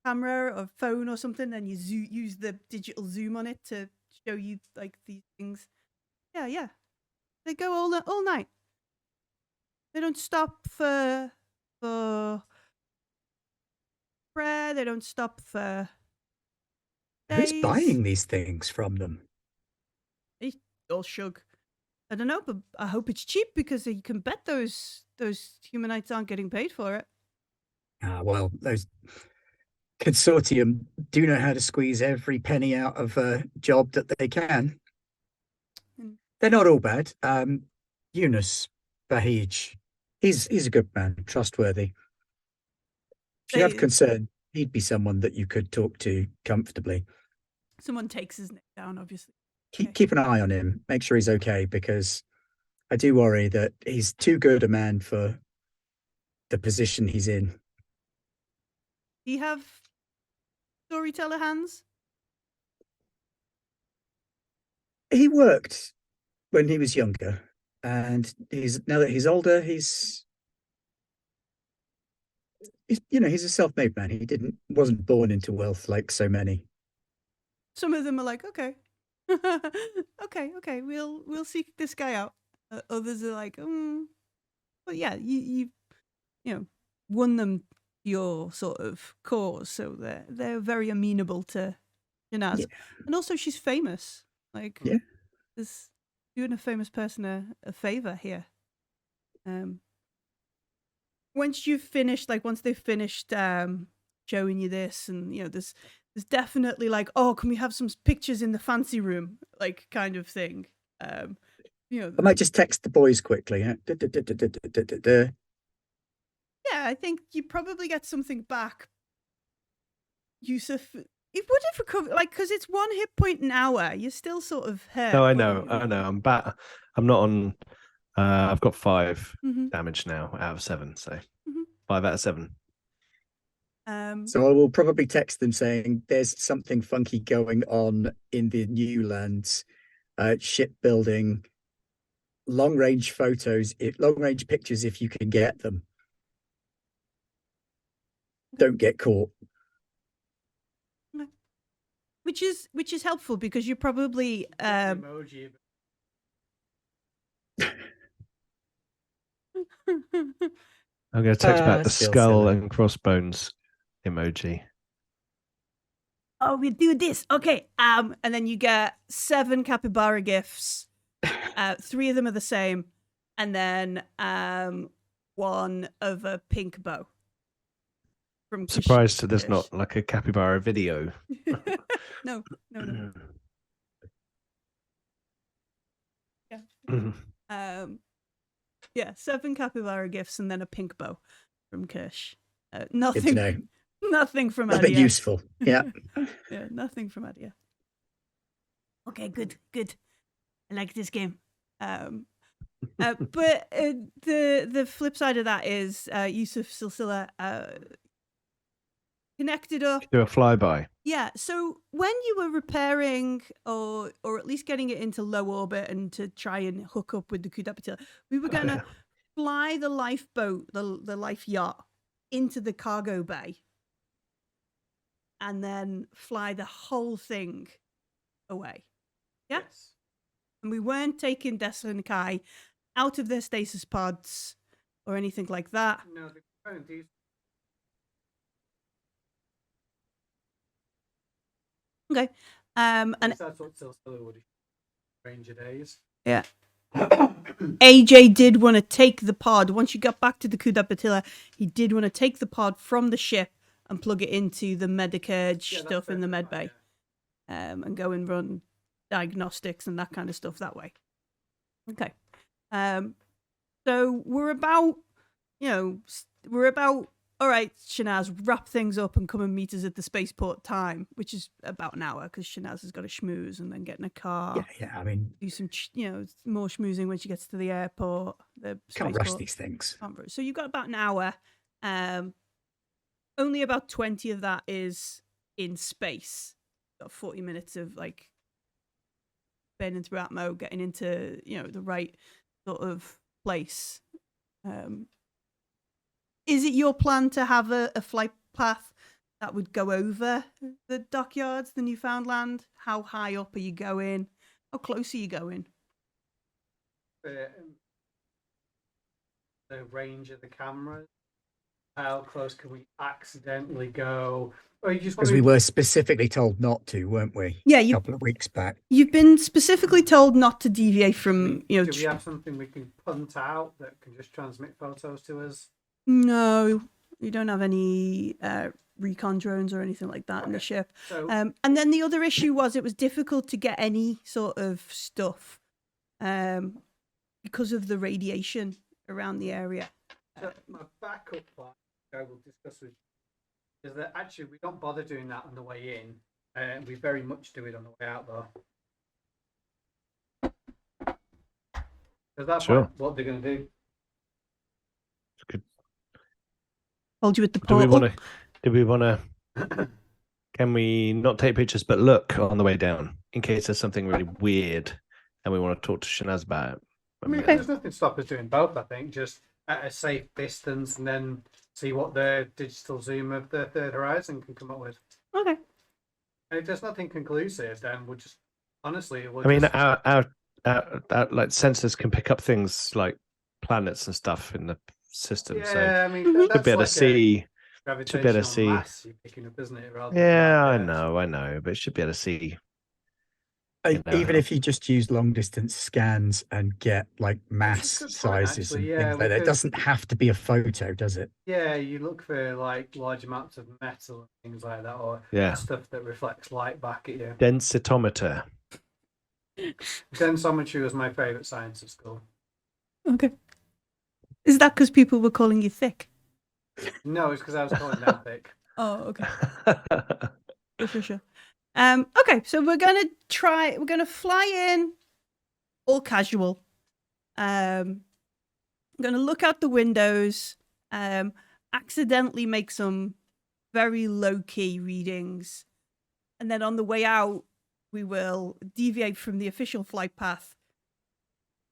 camera or phone or something, and you use the digital zoom on it to show you like these things. Yeah. They go all night. They don't stop for prayer. They don't stop for Who's days. buying these things from them? They all shrug. I don't know, but I hope it's cheap because you can bet those humanites aren't getting paid for it. Well, those consortium do know how to squeeze every penny out of a job that they can. Mm. They're not all bad. Yunus Bahij, he's a good man, trustworthy. If you have concern, he'd be someone that you could talk to comfortably. Someone takes his neck down, obviously. Keep an eye on him. Make sure he's okay, because I do worry that he's too good a man for the position he's in. Do you have storyteller hands? He worked when he was younger, and now that he's older, he's he's a self-made man. He wasn't born into wealth like so many. Some of them are like, okay, okay, we'll seek this guy out. Others are like, but yeah, you won them your sort of cause, so they're very amenable to Shanaz. Yeah. And also she's famous. Like, yeah, there's doing a famous person a favor here. Once they've finished showing you this, and there's definitely like, oh, can we have some pictures in the fancy room, like, kind of thing. I might just text the boys quickly. Yeah, I think you probably get something back, Yusuf. It would have recovered, like, because it's 1 hit point an hour. You're still sort of hurt. No, I know. I'm back. I'm not on. I've got 5 damage now out of 7, so 5 out of 7. So I will probably text them saying there's something funky going on in the new lands, shipbuilding, long range pictures if you can get them. Don't get caught. Which is helpful, because you're probably emoji. I'm going to text back the skull and crossbones emoji. Oh, we do this, okay. And then you get 7 capybara gifts. 3 of them are the same, and then 1 of a pink bow. I'm surprised that there's not like a capybara video. No. Yeah. 7 capybara gifts and then a pink bow from Kirsch. Nothing from Adia. Nothing useful. Yeah. Yeah, nothing from Adia. Okay, good. I like this game. But the flip side of that is Yusuf Silsila connected up. Do a flyby. Yeah, so when you were repairing or at least getting it into low orbit and to try and hook up with the Kudapatila, we were going to fly the lifeboat, the life yacht, into the cargo bay and then fly the whole thing away. Yeah? Yes. And we weren't taking Desla and Kai out of their stasis pods or anything like that. No, the current is. Okay. And that's what Silsila would have Ranger days. Yeah. AJ did want to take the pod. Once you got back to the Kudapatila, he did want to take the pod from the ship and plug it into the Medicurge stuff in the med bay. Yeah. And go and run diagnostics and that kind of stuff that way. Okay. So we're about, all right, Shanaz, wrap things up and come and meet us at the spaceport time, which is about an hour because Shanaz has got to schmooze and then get in a car. Yeah. I mean, do some, more schmoozing when she gets to the airport. Can't rush these things. So you've got about an hour. Only about 20 of that is in space. Got 40 minutes of like burning through Atmo, getting into the right sort of place. Is it your plan to have a flight path that would go over the dockyards, the Newfoundland? How high up are you going? How close are you going? for the range of the cameras? How close can we accidentally go? Or you just want Because we were specifically told not to, weren't we? Yeah, A couple of weeks back. you've been specifically told not to deviate from, do we have something we can punt out that can just transmit photos to us? No, you don't have any recon drones or anything like that in the ship. So, and then the other issue was it was difficult to get any sort of stuff because of the radiation around the area. so my backup plan, I will discuss with you, is that actually we don't bother doing that on the way in. We very much do it on the way out, though. Because that's Sure. what they're going to do. Good. Hold you at the Do portal. we want to? Can we not take pictures but look on the way down in case there's something really weird and we want to talk to Shanaz about it? I mean, there's nothing to stop us doing both, I think, just at a safe distance and then see what the digital zoom of the third horizon can come up with. Okay. And if there's nothing conclusive, then we'll just, honestly, I mean, our like sensors can pick up things like planets and stuff in the system, so I mean, should that's be able to like see. gravitational Should be able to see. mass you're picking up, isn't it? Rather than Yeah, I like, know, but it should be able to see. Even if you just use long distance scans and get like mass good point, sizes actually, and things like that, it doesn't have to be a photo, does it? Yeah, you look for like large amounts of metal and things like that, or stuff that reflects light back at you. Densitometer. Densometry was my favourite science at school. Okay. Is that because people were calling you thick? No, it's because I was calling them thick. Oh, okay. Sure. Okay, so we're gonna fly in all casual. I'm gonna look out the windows, accidentally make some very low-key readings, and then on the way out we will deviate from the official flight path.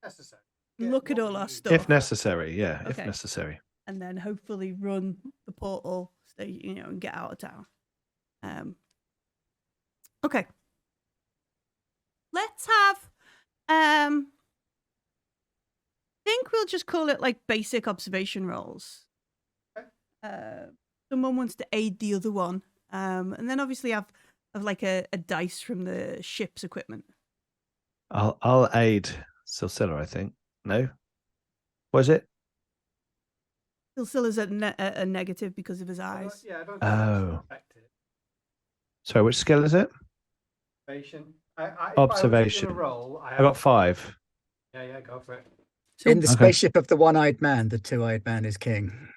Necessary. Look at all our stuff. If necessary, yeah, if Okay. necessary. And then hopefully run the portal, and get out of town. Okay. Let's have I think we'll just call it like basic observation rolls. Someone wants to aid the other one. And then obviously have like a dice from the ship's equipment. I'll aid Silsilla, I think. No? What is it? Silsilla's a negative because of his eyes. Yeah, I don't think that's affected. Sorry, which skill is it? Observation. Observation. I got 5. Yeah, go for it. So, In the spaceship of the one-eyed man, the two-eyed man is king.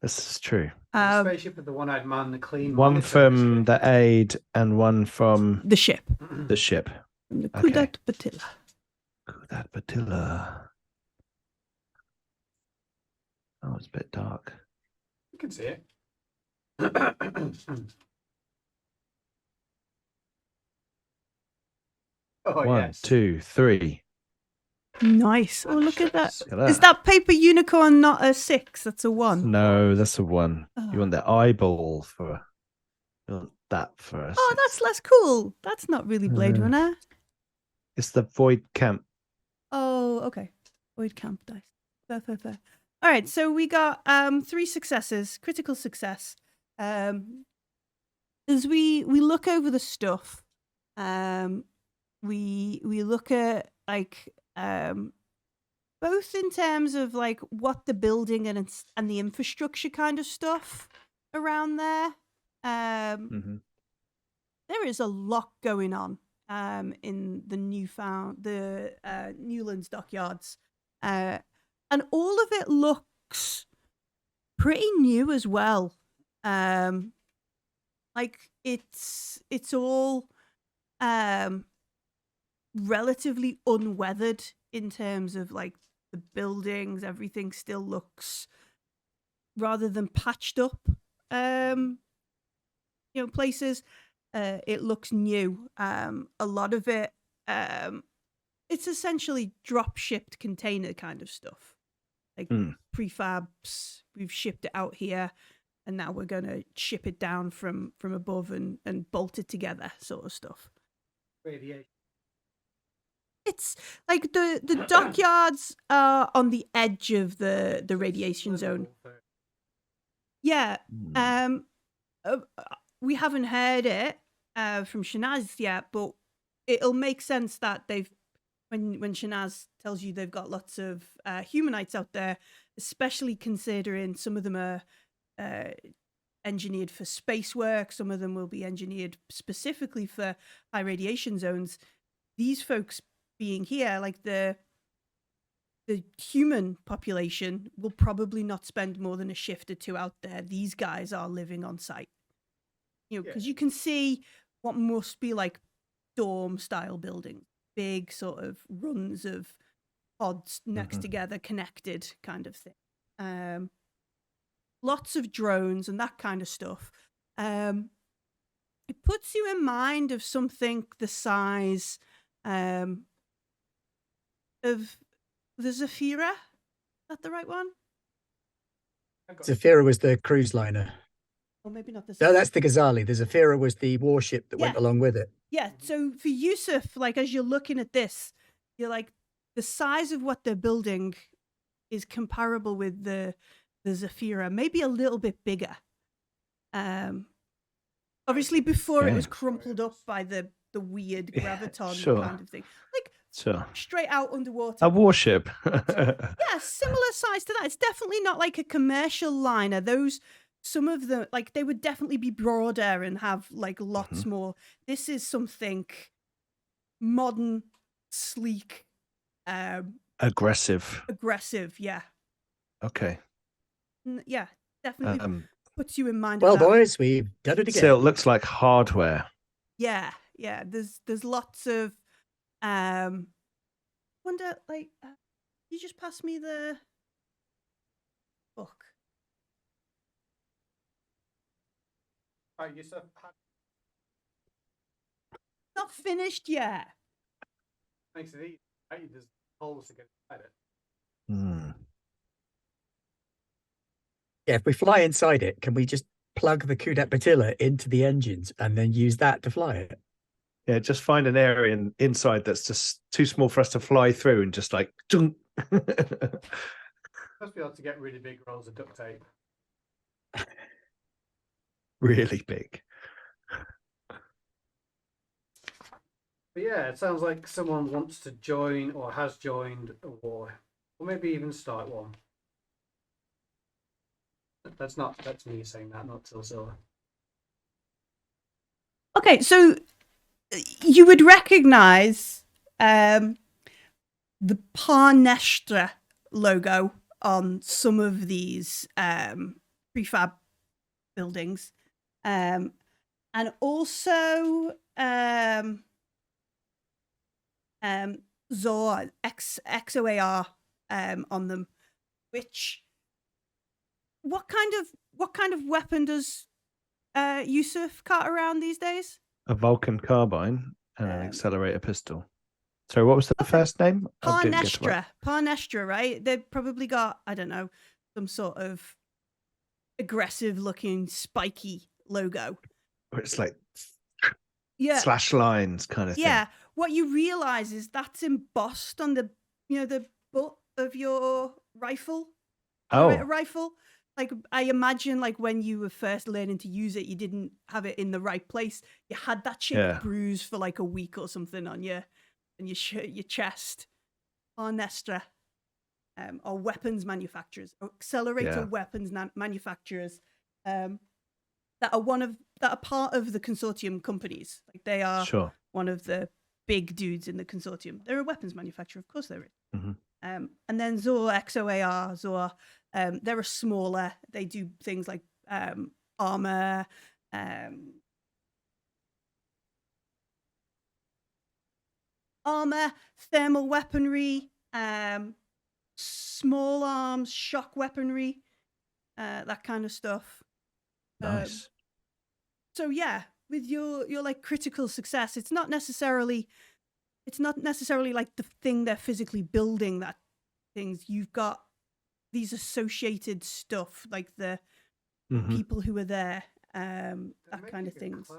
This is true. The spaceship of the one-eyed man, the clean One monitor from ship. the aid and one from the ship. the ship. From the Okay. Kudat Batilla. That Batilla. Oh, it's a bit dark. You can see it. Oh, 1, yes. 2, 3. Nice. Oh, look at that. Look at Is that paper unicorn not a 6? That's a 1. No, that's a 1. Oh. You want the eyeball for. You want that for us. Oh, that's less cool. That's not really Blade Runner. It's the void camp. Oh, okay. Void camp dice. Fair. All right, so we got 3 successes, critical success. As we look over the stuff, we look at like both in terms of like what the building and the infrastructure kind of stuff around there. There is a lot going on in the Newlands dockyards, and all of it looks pretty new as well. Like it's all relatively unweathered in terms of like the buildings. Everything still looks, rather than patched up, places. It looks new. A lot of it, it's essentially drop shipped container kind of stuff, like prefabs. We've shipped it out here, and now we're gonna ship it down from above and bolt it together, sort of stuff. Radiation. It's like the dockyards are on the edge of the radiation zone. Yeah. Hmm. Uh, we haven't heard it from Shanaz yet, but it'll make sense that they've when Shanaz tells you they've got lots of humanites out there, especially considering some of them are engineered for space work, some of them will be engineered specifically for high radiation zones. These folks being here, like the human population will probably not spend more than a shift or two out there. These guys are living on site. Because you can see what must be like dorm style buildings, big sort of runs of pods next together, connected kind of thing. Lots of drones and that kind of stuff. It puts you in mind of something the size of the Zafira. Is that the right one? Zafira was the cruise liner. Or maybe not the. No, that's the Ghazali. The Zafira was the warship that went along with it. Yeah. So for Yusuf, like as you're looking at this, you're like the size of what they're building is comparable with the Zafira, maybe a little bit bigger. Obviously before it was crumpled up by the weird graviton kind of thing. Like straight out underwater. A warship. Yeah, similar size to that. It's definitely not like a commercial liner. Some of them, like they would definitely be broader and have like lots more. This is something modern, sleek, aggressive, yeah. Okay. Yeah, definitely puts you in mind well, of that. boys, we've done it again. So it looks like hardware. Yeah. There's lots of wonder, like, you just pass me the book. Yusuf, Not finished yet. makes it easy. Right? There's holes to get inside it. Yeah, if we fly inside it, can we just plug the Kudat Batilla into the engines and then use that to fly it? Yeah, just find an area inside that's just too small for us to fly through and just like Must be able to get really big rolls of duct tape. really big. But yeah, it sounds like someone wants to join or has joined a war, or maybe even start one. That's me saying that, not Tilzilla. Okay, so you would recognize the Parnestra logo on some of these prefab buildings, and also Zor XOAR on them. Which what kind of weapon does Yusuf cart around these days? A Vulcan carbine and an accelerator pistol. So what was the first name? Parnestra, right? They've probably got, I don't know, some sort of aggressive looking spiky logo. Or it's like slash lines kind of thing. Yeah. What you realize is that's embossed on the butt of your rifle. Rifle. Like, I imagine, like, when you were first learning to use it, you didn't have it in the right place. You had that shit bruise for like a week or something on you, and your chest. Parnestra, or weapons manufacturers, or accelerator weapons manufacturers, that are part of the consortium companies. Like, they are one of the big dudes in the consortium. They're a weapons manufacturer, of course there is. And then Zor XOAR, they're a smaller. They do things like armor, thermal weaponry, small arms, shock weaponry, that kind of stuff. Nice. So yeah, with your like critical success, it's not necessarily like the thing they're physically building that things. You've got these associated stuff, like the people who are there, that kind of things.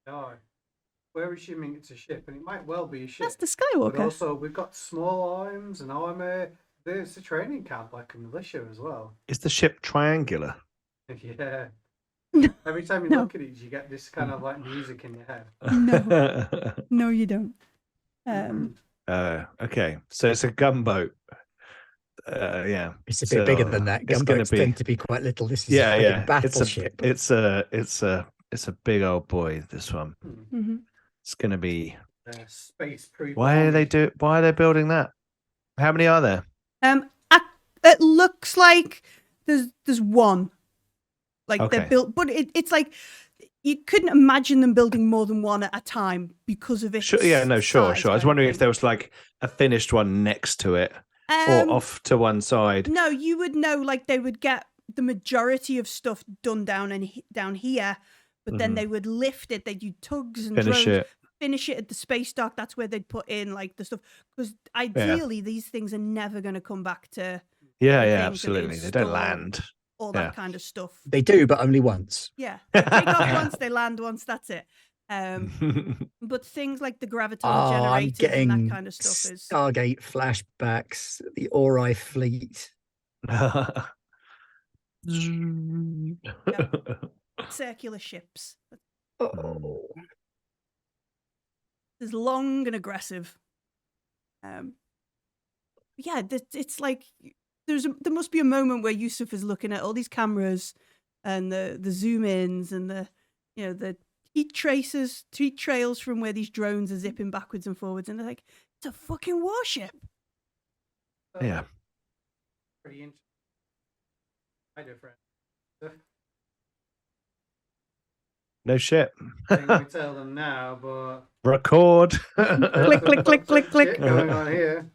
No. we're assuming it's a ship, and it might well be a ship. That's the But Skywalker. also, we've got small arms and armor. There's a training camp like a militia as well. Is the ship triangular? Yeah. Every time you No. look at it, you get this kind of like music in your head. No. No, you don't. Okay, so it's a gunboat. Yeah, It's a bit bigger than that. It's going Gunboats to be. tend to be quite little. This is Yeah, a yeah. battleship. It's a big old boy. This one. Mm-hmm. It's going to be. Space proof. Why are they building that? How many are there? It looks like there's one. Like Okay. they're built, but it's like you couldn't imagine them building more than one at a time because of its Sure. Yeah. No. Sure. size Sure. I was kind of wondering if thing. there was like a finished one next to it or off to one side. No, you would know. Like they would get the majority of stuff done down here, but then they would lift it. They'd use tugs and Finish drones, it. finish it at the space dock. That's where they'd put in like the stuff because ideally these things are never going to come back to. Yeah. the Yeah. things that Absolutely. They don't install land. all that kind of stuff. They do, but only once. Yeah, they take off once, they land once. That's it. But things like the gravitons I'm generators getting and that kind of stuff is Stargate flashbacks. The Ori fleet. circular ships. Oh, It's long and aggressive. Yeah, it's like there must be a moment where Yusuf is looking at all these cameras and the zoom ins and the heat trails from where these drones are zipping backwards and forwards, and they're like, it's a fucking warship. Yeah. Pretty interesting. Hi, different. No shit. I think we tell them now, but Record. Click, click, click, click, click. Shit going on here.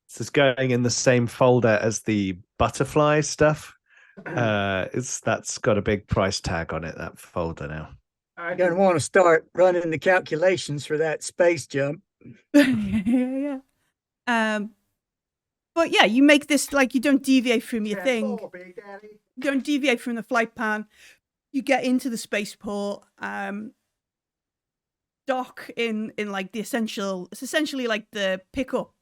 This is going in the same folder as the butterfly stuff. That's got a big price tag on it, that folder now. you're going to want to start running the calculations for that space jump. Yeah. But yeah, you make this like you don't deviate from your thing. You don't deviate from the flight plan. You get into the spaceport. Dock in like the essential. It's essentially like the pickup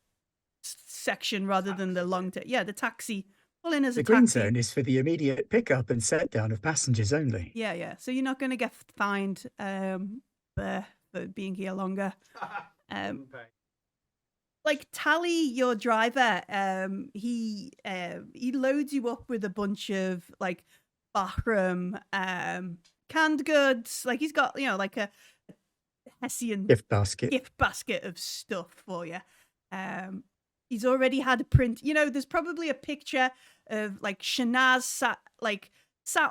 section rather than the long. The taxi. Pull in as The a green taxi. zone is for the immediate pickup and set down of passengers only. Yeah. So you're not going to get fined for being here longer. Like Tally, your driver, he loads you up with a bunch of like Bahram canned goods. Like he's got like a Hessian Gift basket of stuff for you. He's already had a print. There's probably a picture of like Shanaz sat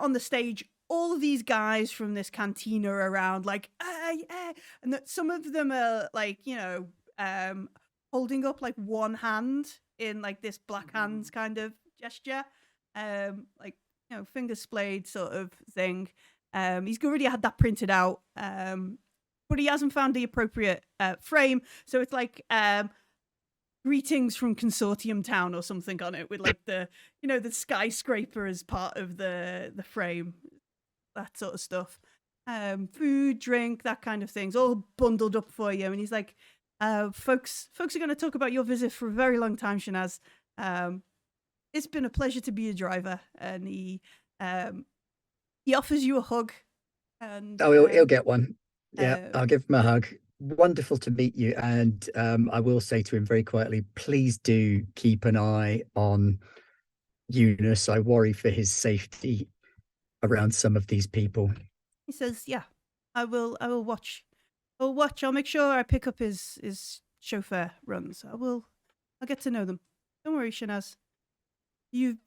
on the stage. All of these guys from this cantina are around, like, and that some of them are like, holding up like one hand in like this black hands kind of gesture, like finger splayed sort of thing. He's already had that printed out, but he hasn't found the appropriate frame, so it's like greetings from Consortium Town or something on it with like the the skyscraper as part of the frame, that sort of stuff. Food, drink, that kind of things, all bundled up for you. And he's like, folks are going to talk about your visit for a very long time, Shanaz. It's been a pleasure to be a driver. And he offers you a hug. And he'll get one. Yeah, I'll give him a hug. Wonderful to meet you. And I will say to him very quietly, please do keep an eye on Eunice. I worry for his safety around some of these people. He says, yeah, I will watch. I'll make sure I pick up his chauffeur runs. I'll get to know them. Don't worry, Shanaz. We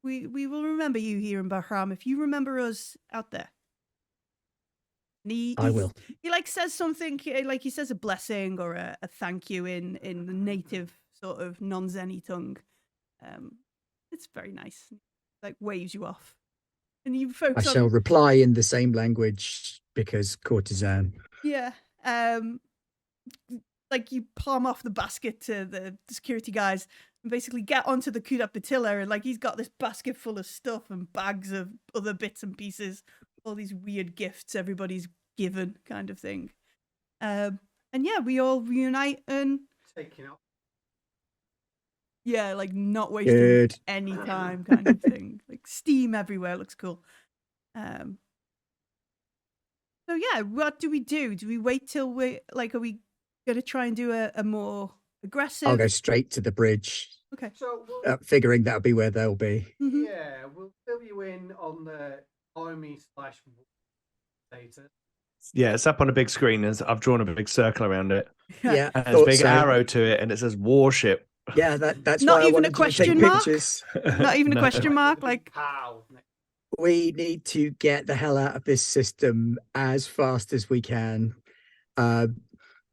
will remember you here in Bahram if you remember us out there. And I will. He like says something like he says a blessing or a thank you in the native sort of non-Zeni tongue. It's very nice. Like waves you off. And you folks I shall reply in the same language because courtesan. Yeah. Like you palm off the basket to the security guys and basically get onto the Kudat Batilla, and like he's got this basket full of stuff and bags of other bits and pieces, all these weird gifts everybody's given kind of thing. And yeah, we all reunite and Taking up. yeah, like not wasting Good. any time kind of thing. Like steam everywhere, looks cool. So yeah, what do we do? Do we wait till we like? Are we gonna try and do a more aggressive? I'll go straight to the bridge, Okay. So figuring that'll be where they'll be. Mhm. yeah, we'll fill you in on the army / status. Yeah, it's up on a big screen. I've drawn a big circle around it. Yeah, And there's a thought big so. arrow to it, and it says warship. Yeah, that's Not why I even a wanted to question take mark? pictures. Not even a No. question mark. With a big Like pow. We need to get the hell out of this system as fast as we can.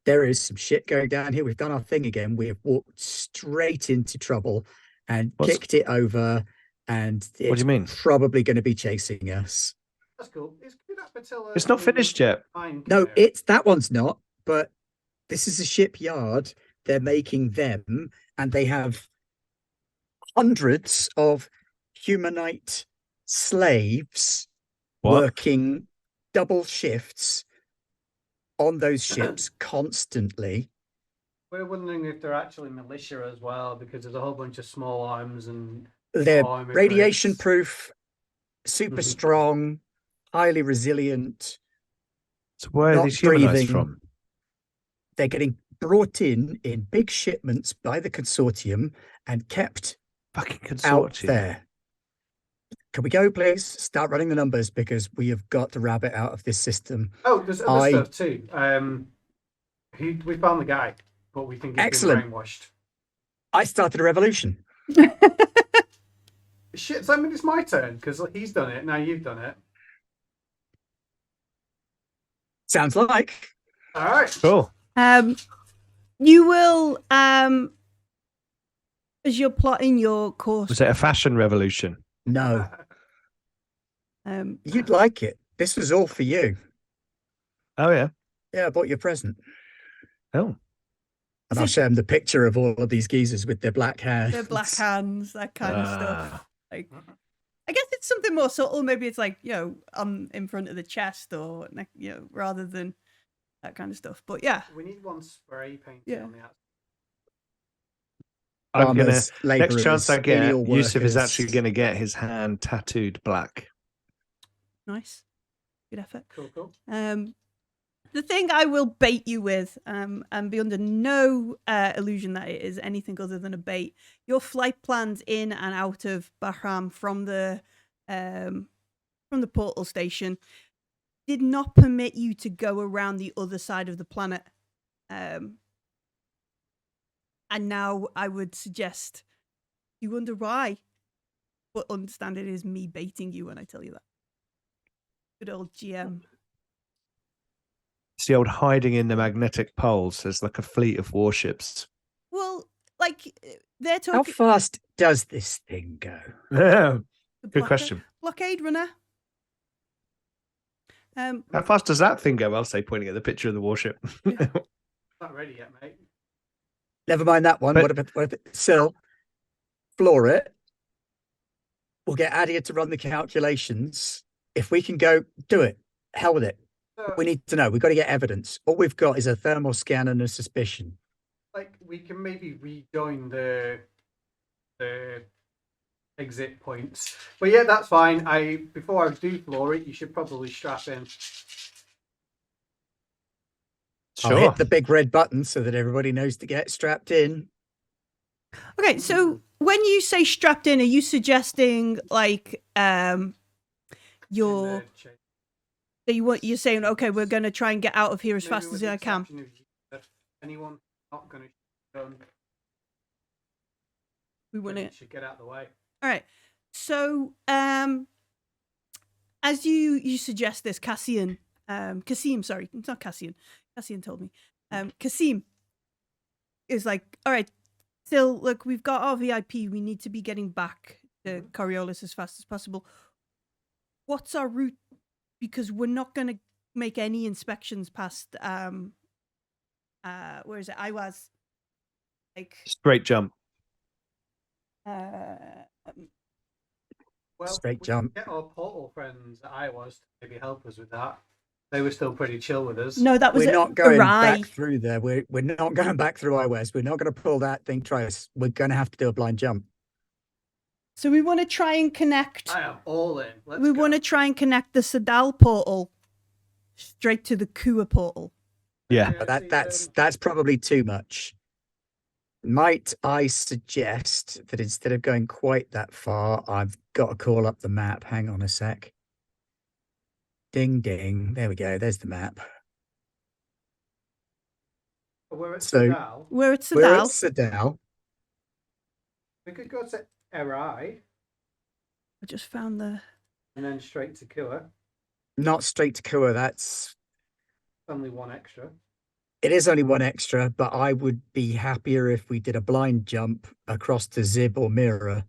There is some shit going down here. We've done our thing again. We have walked straight into trouble and kicked it over, and What do it's you mean? probably going to be chasing us. That's cool. It's not finished yet. No, it's that one's not, but this is a shipyard. They're making them, and they have hundreds of humanite slaves What? working double shifts on those ships constantly. We're wondering if they're actually militia as well, because there's a whole bunch of small arms and They're army radiation crates. proof, super strong, highly resilient. So where are not these humanites breathing. from? They're getting brought in big shipments by the consortium and kept Fucking out consortium. there. Can we go, please? Start running the numbers, because we have got to rabbit out of this system. Oh, there's other stuff too. We found the guy, but we think he's Excellent. been brainwashed. I started a revolution. Shit, so I mean, it's my turn because he's done it. Now you've done it. Sounds like. All right. Cool. you will as you're plotting your course. Was it a fashion revolution? No. Um, You'd like it. This was all for you. Oh yeah. Yeah, I bought you a present. Oh. And I'll show them the picture of all of these geezers with their black hair. their black hands, that kind of stuff. Ah. Like, I guess it's something more subtle. Maybe it's like, in front of the chest, or rather than that kind of stuff. But yeah, We need one spray painted Yeah. on the outside. I'm gonna Farmers, next chance I labourers, get, menial Yusuf is workers. actually gonna get his hand tattooed black. nice, good effort. Cool. The thing I will bait you with, and be under no illusion that it is anything other than a bait. Your flight plans in and out of Bahram from the portal station did not permit you to go around the other side of the planet. And now I would suggest you wonder why, but understand it is me baiting you when I tell you that. Good old GM. It's the old hiding in the magnetic poles. There's like a fleet of warships. Well, like they're How talking. fast does this thing go? Yeah. The Good question. Blockade runner. How fast does that thing go? I'll say, pointing at the picture of the warship. Not ready yet, mate. Never mind that one. But- What if it Sil, floor it? We'll get Adia to run the calculations. If we can go, do it. Hell with it. We need to know. We've got to get evidence. All we've got is a thermal scan and a suspicion. Like, we can maybe rejoin the exit points. But yeah, that's fine. Before I do floor it, you should probably strap in. I'll hit the big red button so that everybody knows to get strapped in. Okay, so when you say strapped in, are you suggesting like you're saying, okay, we're going to try and get out of here as fast as I can? Anyone not going to done, We want it. should get out of the way. All right. So as you suggest this, Kasim, sorry, it's not Cassian. Cassian told me. Kasim is like, all right, still, look, we've got our VIP. We need to be getting back to Coriolis as fast as possible. What's our route? Because we're not going to make any inspections past, where is it? I was like Straight jump. Well, Straight we jump. can get our portal friends at Iowa's to maybe help us with that. They were still pretty chill with us. No, that was We're not going awry. back through there. We're not going back through iWest. We're not going to pull that thing twice. We're going to have to do a blind jump. So we want to try and connect. I am all in. We want to try and connect the Sadal portal straight to the Kua portal. Yeah. But that's probably too much. Might I suggest that instead of going quite that far, I've got to call up the map. Hang on a sec. Ding, ding. There we go. There's the map. We're at So- Sadal. We're at We're at Sadal. Sadal. We could go to Erai I just found the. and then straight to Kua. Not straight to Kua. That's Only one extra. it is only one extra, but I would be happier if we did a blind jump across to Zib or Mira.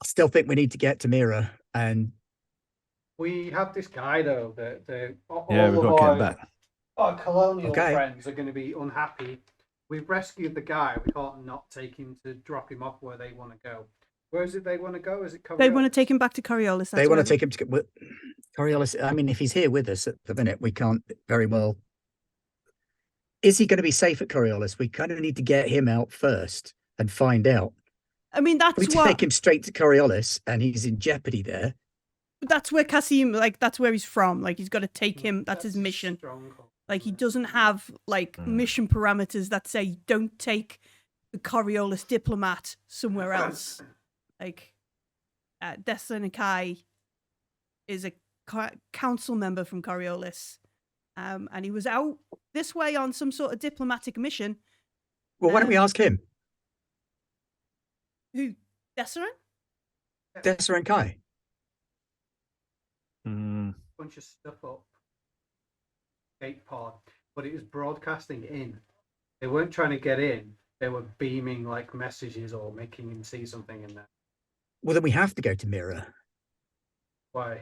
I still think we need to get to Mira, and We have this guy though that all Yeah, we've of got to get our, him back. our colonial Okay. friends are going to be unhappy. We've rescued the guy. We can't not take him to drop him off where they want to go. Where is it they want to go? Is it They want to Coriolis? take him back to Coriolis. they want to take him to Coriolis. I mean, if he's here with us at the minute, we can't very well. Is he going to be safe at Coriolis? We kind of need to get him out first and find out. I mean, If we that's what. take him straight to Coriolis and he's in jeopardy there. That's where Kasim, like, that's where he's from. Like, he's got to take him. That's his mission. Stronghold. Like, he doesn't have like mission parameters that say don't take the Coriolis diplomat somewhere else. Like, Desanikai is a council member from Coriolis, and he was out this way on some sort of diplomatic mission. Well, why don't we ask him? Who? Deseret? Desser and Kai. Mm. Bunch of stuff up. Gate pod, but it was broadcasting in. They weren't trying to get in. They were beaming like messages or making him see something in there. Well, then we have to go to Mira Why?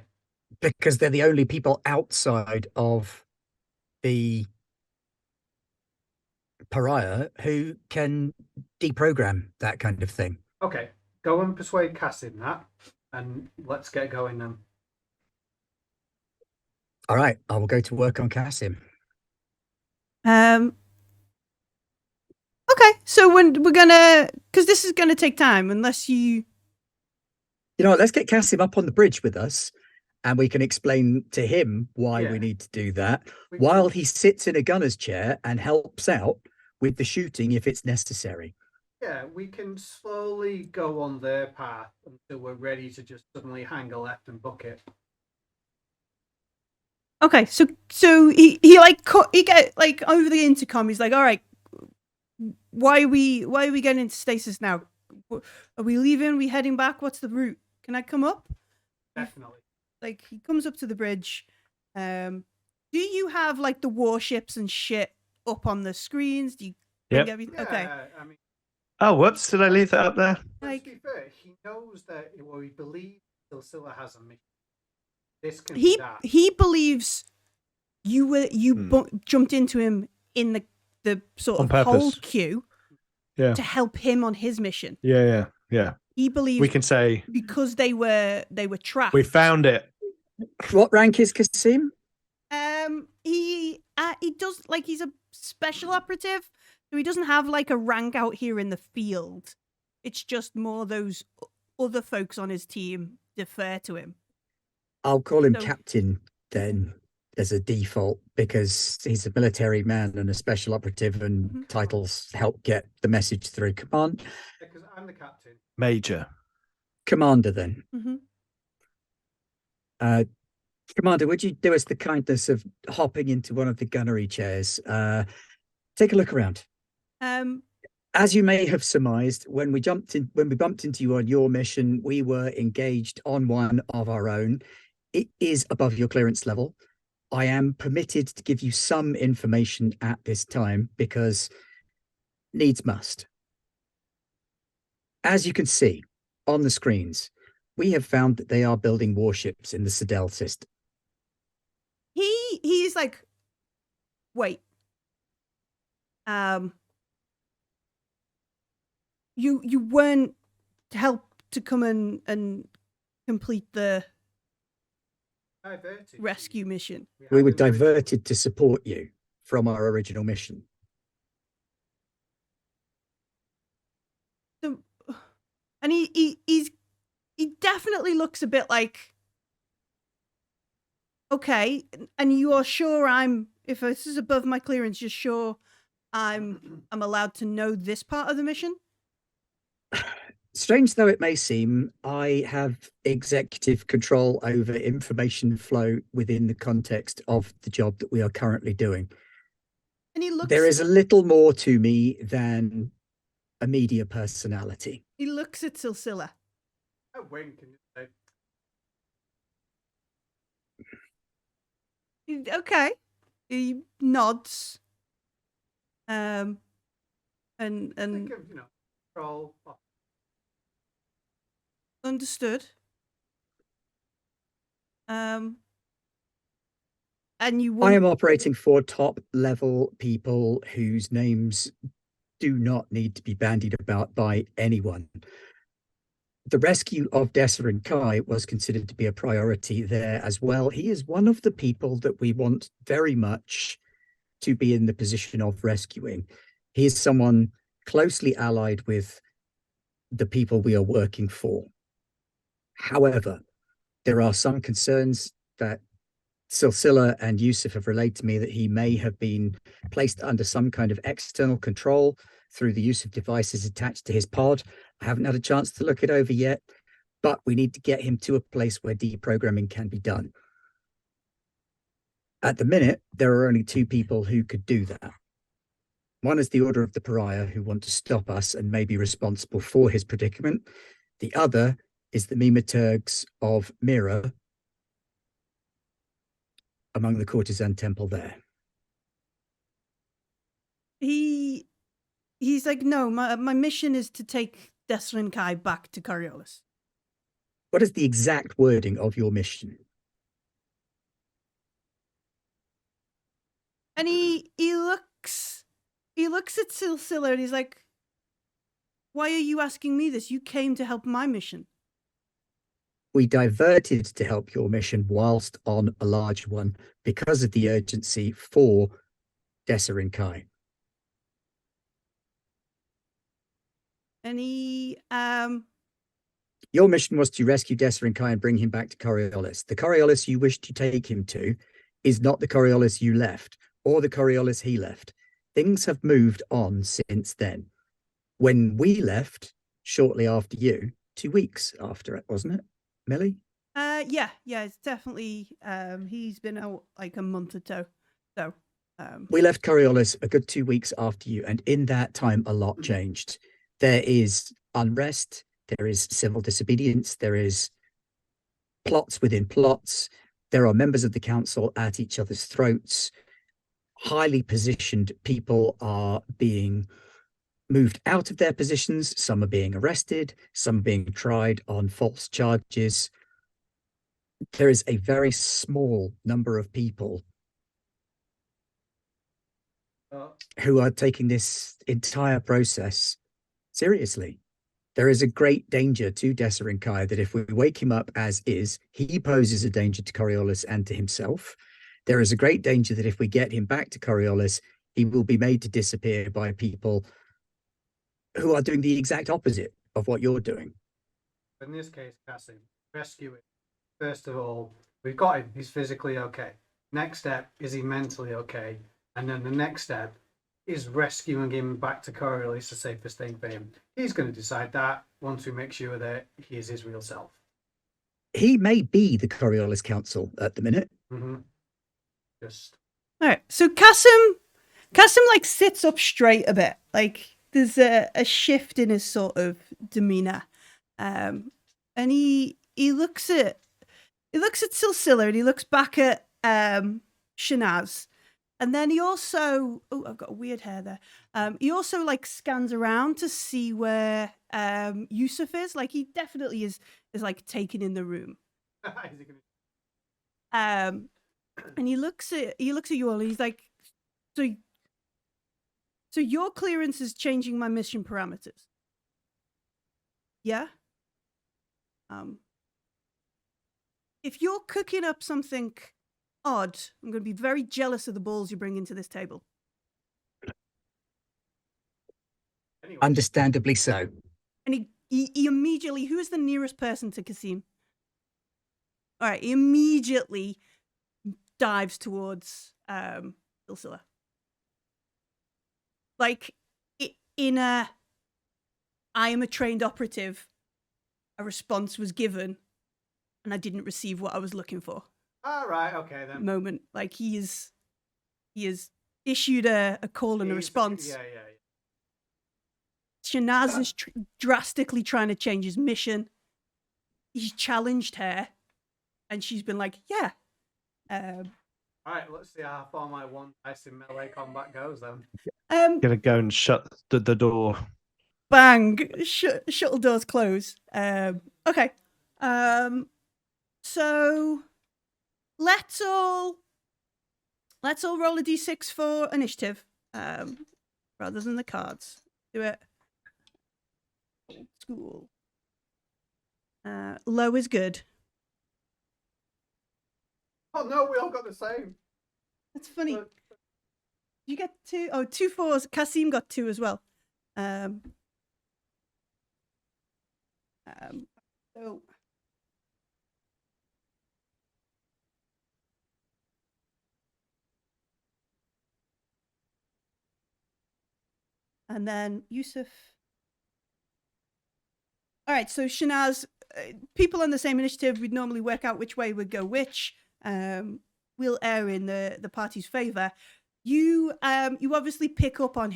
because they're the only people outside of the pariah who can deprogram that kind of thing. Okay, go and persuade Cass in that, and let's get going then. All right, I will go to work on Cassim. Okay, so when we're gonna, because this is gonna take time, unless you. You know what? Let's get Cassim up on the bridge with us, and we can explain to him why Yeah. we need to do that We while can- he sits in a gunner's chair and helps out with the shooting if it's necessary. Yeah, we can slowly go on their path until we're ready to just suddenly hang a left and book it. Okay, so he like he get like over the intercom. He's like, all right, why are we getting into stasis now? Are we leaving? Are we heading back? What's the route? Can I come up? Definitely. Like he comes up to the bridge. Do you have like the warships and shit up on the screens? Do you Yep. bring everything? Yeah, Okay. I mean, Oh, whoops! Did I leave that up there? but Like- to be fair, he knows that, well, he believes Silsilla has a mission. This can He be that. he believes you Hmm. jumped into him in the sort On of purpose. hold queue Yeah. to help him on his mission. Yeah. He believes We can say because they were trapped. we found it. What rank is Cassim? He does like he's a special operative, so he doesn't have like a rank out here in the field. It's just more those other folks on his team defer to him. I'll call him So- Captain then as a default because he's a military man and a special operative, and Mhm. titles help get the message through. Because I'm the captain. Major. Commander then. Mm-hmm. Commander, would you do us the kindness of hopping into one of the gunnery chairs? Take a look around. As you may have surmised, when we bumped into you on your mission, we were engaged on one of our own. It is above your clearance level. I am permitted to give you some information at this time because needs must. As you can see on the screens, we have found that they are building warships in the Sidel system. He's like, wait. You weren't helped to come and complete the Diverted. rescue mission. We were had an original- diverted to support you from our original mission. So, and he definitely looks a bit like, okay, and you are sure if this is above my clearance, you're sure I'm allowed to know this part of the mission? Strange though it may seem, I have executive control over information flow within the context of the job that we are currently doing. And he looks. There is a little more to me than a media personality. He looks at Silsilla. I wink and say, Okay. He nods. And think of, control. understood. And you I am won't. operating for top level people whose names do not need to be bandied about by anyone. The rescue of Desserin Kai was considered to be a priority there as well. He is one of the people that we want very much to be in the position of rescuing. He is someone closely allied with the people we are working for. However, there are some concerns that Silsilla and Yusuf have relayed to me that he may have been placed under some kind of external control through the use of devices attached to his pod. I haven't had a chance to look it over yet, but we need to get him to a place where deprogramming can be done. At the minute, there are only two people who could do that. One is the Order of the Pariah, who want to stop us and may be responsible for his predicament. The other is the Mimaturgs of Mira, among the courtesan temple there. He's like, no, my mission is to take Desrin Kai back to Coriolis. What is the exact wording of your mission? And he looks at Silsilla and he's like, why are you asking me this? You came to help my mission. We diverted to help your mission whilst on a large one because of the urgency for Desserin Kai. And Your mission was to rescue Desserin Kai and bring him back to Coriolis. The Coriolis you wish to take him to is not the Coriolis you left or the Coriolis he left. Things have moved on since then. When we left, shortly after you, 2 weeks after it, wasn't it, Millie? yeah, it's definitely he's been out like a month or two. So we left Coriolis a good 2 weeks after you, and in that time a lot changed. There is unrest, there is civil disobedience, there is plots within plots, there are members of the council at each other's throats. Highly positioned people are being moved out of their positions. Some are being arrested, some are being tried on false charges. There is a very small number of people who are taking this entire process seriously. There is a great danger to Desserin Kai that if we wake him up as is, he poses a danger to Coriolis and to himself. There is a great danger that if we get him back to Coriolis, he will be made to disappear by people who are doing the exact opposite of what you're doing. In this case, Cassie, rescue him. First of all, we've got him. He's physically okay. Next step, is he mentally okay? And then the next step is rescuing him back to Coriolis, the safest thing for him. He's going to decide that once we make sure that he is his real self. He may be the Coriolis Council at the minute. Mm-hmm. Just all right. So Kasim like sits up straight a bit. Like there's a shift in his sort of demeanor, and he looks at Silsilla and he looks back at Shanaz. And then he also, I've got a weird hair there. He also like scans around to see where Yusuf is. Like he definitely is like taken in the room. And he looks at you all. And he's like, so your clearance is changing my mission parameters. Yeah. if you're cooking up something odd, I'm going to be very jealous of the balls you bring into this table. Anyway, Understandably so. And he immediately, who is the nearest person to Kasim? All right, he immediately dives towards Ilsila. Like, in a, I am a trained operative, a response was given, and I didn't receive what I was looking for. all right, okay then. Moment. Like, he is issued a call and a response. Yeah. Shanaz is drastically trying to change his mission. He's challenged her, and she's been like, yeah. All right, let's see how far my one dice in melee combat goes then. Gonna go and shut the door. Bang! Shuttle doors close. Okay. So let's all roll a d6 for initiative, rather than the cards. Do it. Old school. Low is good. Oh no, we all got the same. That's funny. You get 2? Oh, 2 4s. Kasim got 2 as well. So and then Yusuf. All right, so Shanaz, people on the same initiative, we'd normally work out which way would go which. We'll err in the party's favor. You obviously pick up on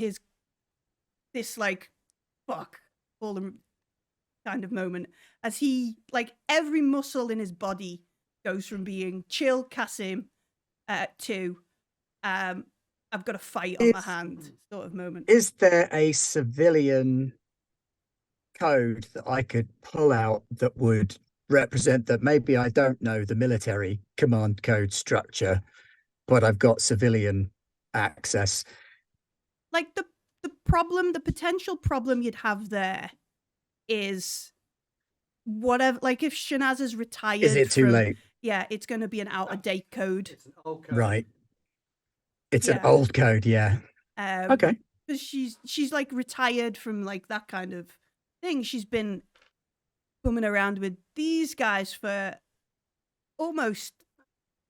this like fuck all kind of moment as he, like, every muscle in his body goes from being chill Kasim to I've got a fight on my hand sort of moment. Is there a civilian code that I could pull out that would represent that maybe I don't know the military command code structure, but I've got civilian access? Like the potential problem you'd have there is whatever, like if Shanaz is retired. Is it too late? Yeah, it's going to be an out-of-date code. It's an old code. Right. It's an old code, yeah. Okay. Because she's like retired from like that kind of thing. She's been bumming around with these guys for almost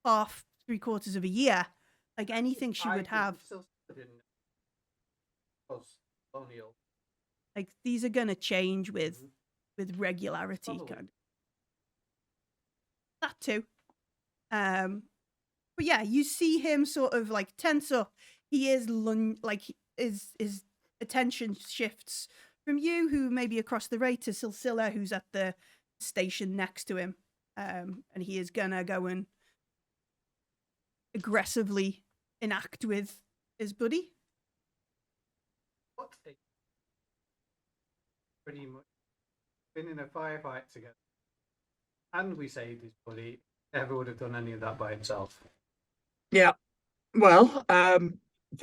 half, 3/4 of a year. Like anything she would have. Post-colonial. Like these are gonna change with regularity, Probably. kind of. That too. But yeah, you see him sort of like tense up. He is his attention shifts from you, who may be across the way, to Silsila, who's at the station next to him. And he is gonna go and aggressively enact with his buddy. What? Pretty much been in a firefight together, and we saved his buddy. Never would have done any of that by himself. Yeah. Well,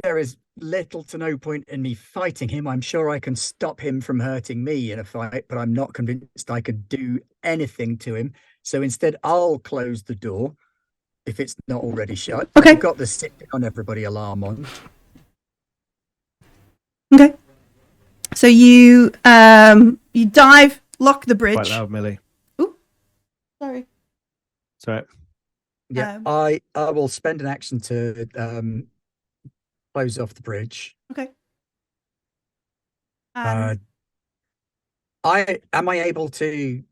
there is little to no point in me fighting him. I'm sure I can stop him from hurting me in a fight, but I'm not convinced I could do anything to him. So instead, I'll close the door if it's not already shut. Okay. I've got the sit on everybody alarm on. Okay. So you dive, lock the bridge. Quite loud, Millie. Ooh, sorry. Sorry. Yeah, I will spend an action to close off the bridge. Okay. Am I able to?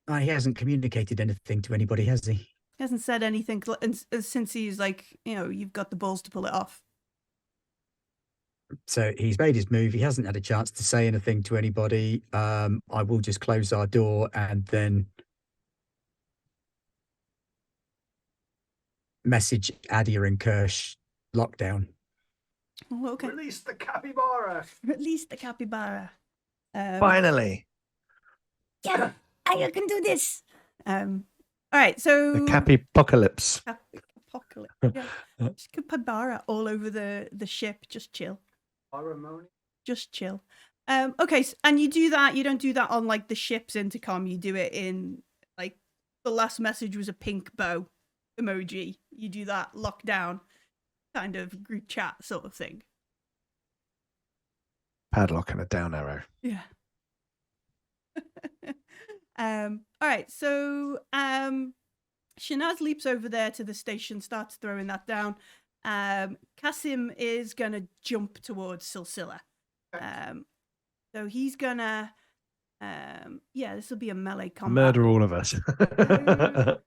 He hasn't communicated anything to anybody, has he? He hasn't said anything since he's like, you've got the balls to pull it off. So he's made his move. He hasn't had a chance to say anything to anybody. I will just close our door and then message Adia and Kirsch lockdown. Oh, okay. Release the capybara. Release the capybara. Finally. Yeah, I can do this. All right, so The Cappy-pocalypse. Apocalypse. Yeah. Just capybara all over the ship. Just chill. Hormone. Just chill. Okay, and you do that. You don't do that on like the ship's intercom. You do it in like the last message was a pink bow emoji. You do that lockdown kind of group chat sort of thing. Padlock and a down arrow. Yeah. All right, so Shanaz leaps over there to the station, starts throwing that down. Kasim is gonna jump towards Silsila. So he's gonna this will be a melee combat. Murder all of us. Get an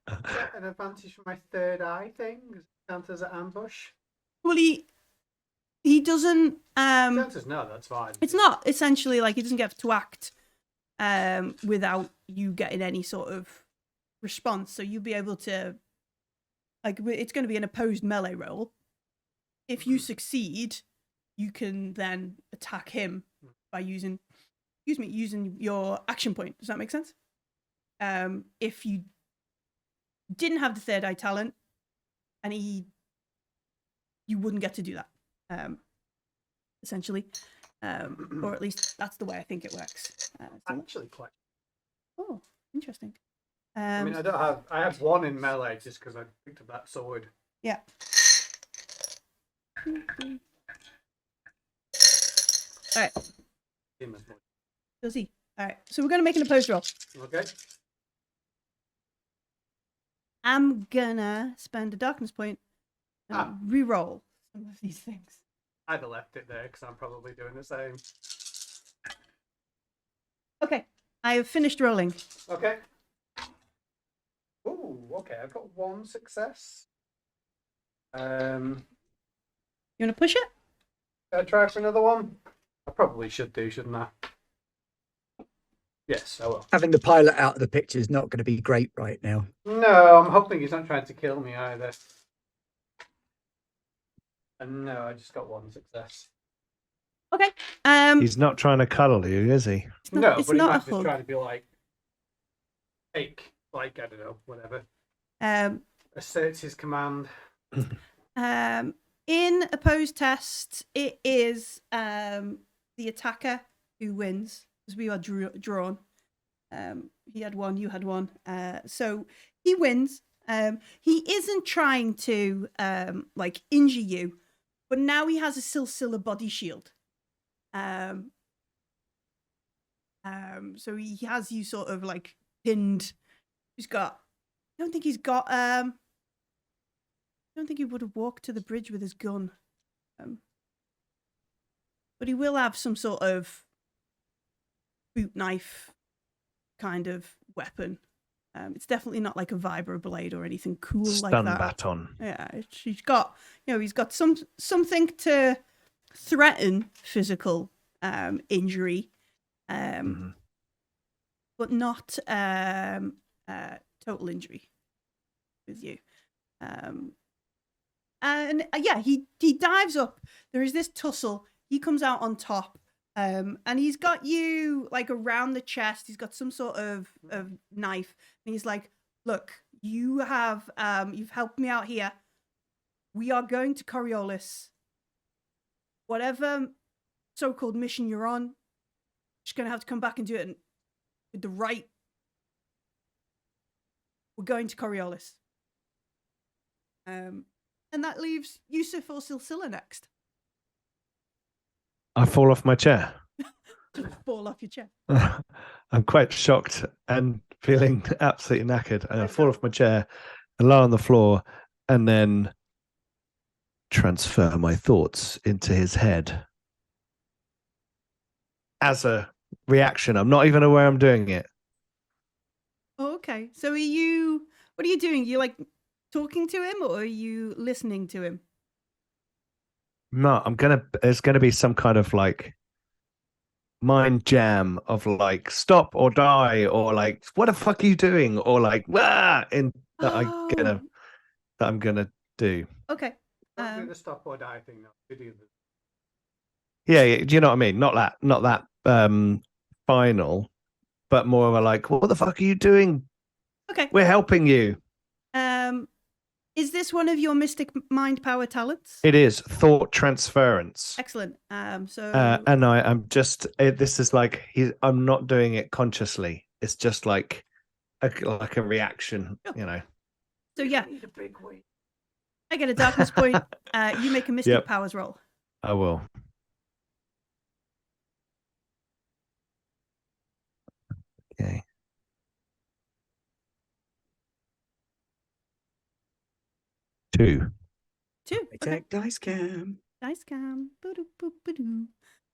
advantage for my third eye thing. Count as an ambush. Well, he doesn't. Count as no, that's fine. It's not essentially like he doesn't get to act without you getting any sort of response. So you'll be able to, like, it's going to be an opposed melee roll. If you succeed, you can then attack him by using your action point. Does that make sense? If you didn't have the third eye talent, and you wouldn't get to do that, essentially, or at least that's the way I think it works. Actually, quite. Oh, interesting. I mean, I have one in melee just because I picked up that sword. Yeah. All right. Does he? All right. So we're going to make an opposed roll. Okay. I'm gonna spend a darkness point and re-roll some of these things. I'd have left it there because I'm probably doing the same. Okay. I have finished rolling. Okay. Ooh, okay. I've got one success. You want to push it? Should I try for another one? I probably should do, shouldn't I? Yes, I will. Having the pilot out of the picture is not going to be great right now. No, I'm hoping he's not trying to kill me either. And no, I just got one success. Okay. He's not trying to cuddle you, is he? No, it's but he not might a just hug. try to be like, take, like, I don't know, whatever. Asserts his command. In opposed tests, it is the attacker who wins because we are drawn. He had one, you had one. So he wins. He isn't trying to like injure you, but now he has a Silsila body shield. So he has you sort of like pinned. I don't think he would have walked to the bridge with his gun. But he will have some sort of boot knife kind of weapon. It's definitely not like a vibroblade or anything cool like Stun that. baton. Yeah, he's got something to threaten physical injury, but not total injury with you. And he dives up. There is this tussle. He comes out on top, and he's got you like around the chest. He's got some sort of knife, and he's like, "Look, you've helped me out here. We are going to Coriolis. Whatever so-called mission you're on, you're just gonna have to come back and do it with the right. We're going to Coriolis." And that leaves Yusuf or Silsila next. I fall off my chair. Just fall off your chair. I'm quite shocked and feeling absolutely knackered. And I fall off my chair and lie on the floor and then transfer my thoughts into his head. As a reaction, I'm not even aware I'm doing it. Oh, okay. So what are you doing? You like talking to him or are you listening to him? No, there's gonna be some kind of like mind jam of like stop or die or like what the fuck are you doing or like that I'm gonna do. Okay. Don't do the stop or die thing now. Yeah, do you know what I mean? Not that final, but more of a like, what the fuck are you doing? Okay. We're helping you. Is this one of your mystic mind power talents? It is thought transference. Excellent. And I'm just this is like I'm not doing it consciously. It's just like like a reaction, Sure. you know. So yeah, Need a big weight. I get a darkness point. You make a mystic Yep. powers roll. I will. Okay. Two. Attack dice cam. Dice cam. Boo-doo, boo, boo-doo.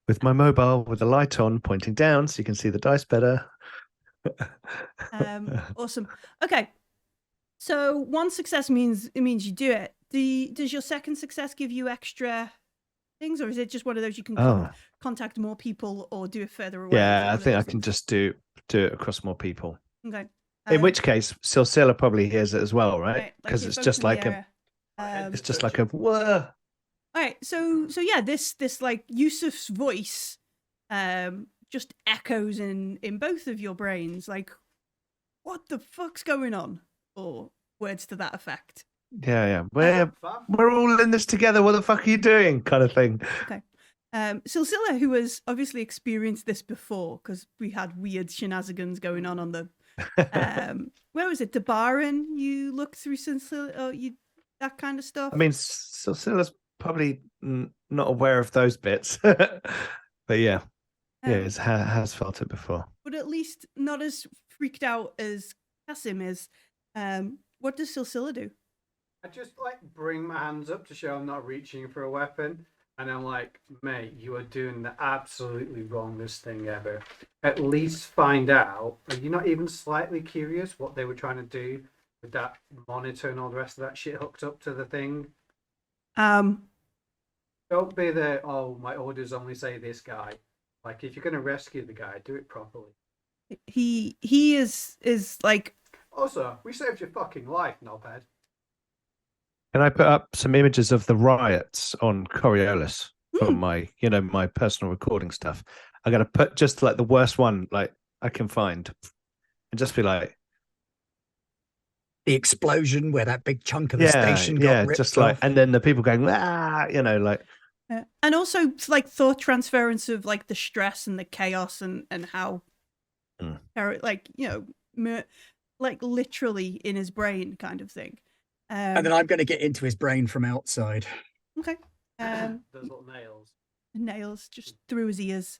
With my mobile with the light on, pointing down, so you can see the dice better. Awesome. Okay. So one success means you do it. Does your second success give you extra things, or is it just one of those you can contact more people or do it further away? Yeah, I think I can just do it across more people. Okay. In which case, Silsilla probably hears it as well, right? Right, Because you're it's both just in the like area. it's just like a whoa. All right, so yeah, this like Yusuf's voice, just echoes in both of your brains, like, what the fuck's going on, or words to that effect. Yeah. We're all in this together. What the fuck are you doing? Kind of thing. Okay. Silsilla, who has obviously experienced this before, because we had weird shenanigans going on the, where was it? Dabaran? You looked through Silsilla, that kind of stuff. I mean, Silsilla's probably not aware of those bits, but yeah, it has felt it before. But at least not as freaked out as Kasim is. What does Silsilla do? I just like bring my hands up to show I'm not reaching for a weapon, and I'm like, mate, you are doing the absolutely wrongest thing ever. At least find out. Are you not even slightly curious what they were trying to do with that monitor and all the rest of that shit hooked up to the thing? Don't be there, oh, my orders only say this guy. Like, if you're going to rescue the guy, do it properly. He is like... Also, we saved your fucking life, knobhead. Can I put up some images of the riots on Coriolis from my personal recording stuff? I'm going to put just like the worst one like I can find and just be like, the explosion where that big chunk of the station got ripped just off. like, and then the people going, like. And also like thought transference of like the stress and the chaos and how, like, like literally in his brain kind of thing. And then I'm going to get into his brain from outside. Okay. Those little nails. Nails just through his ears.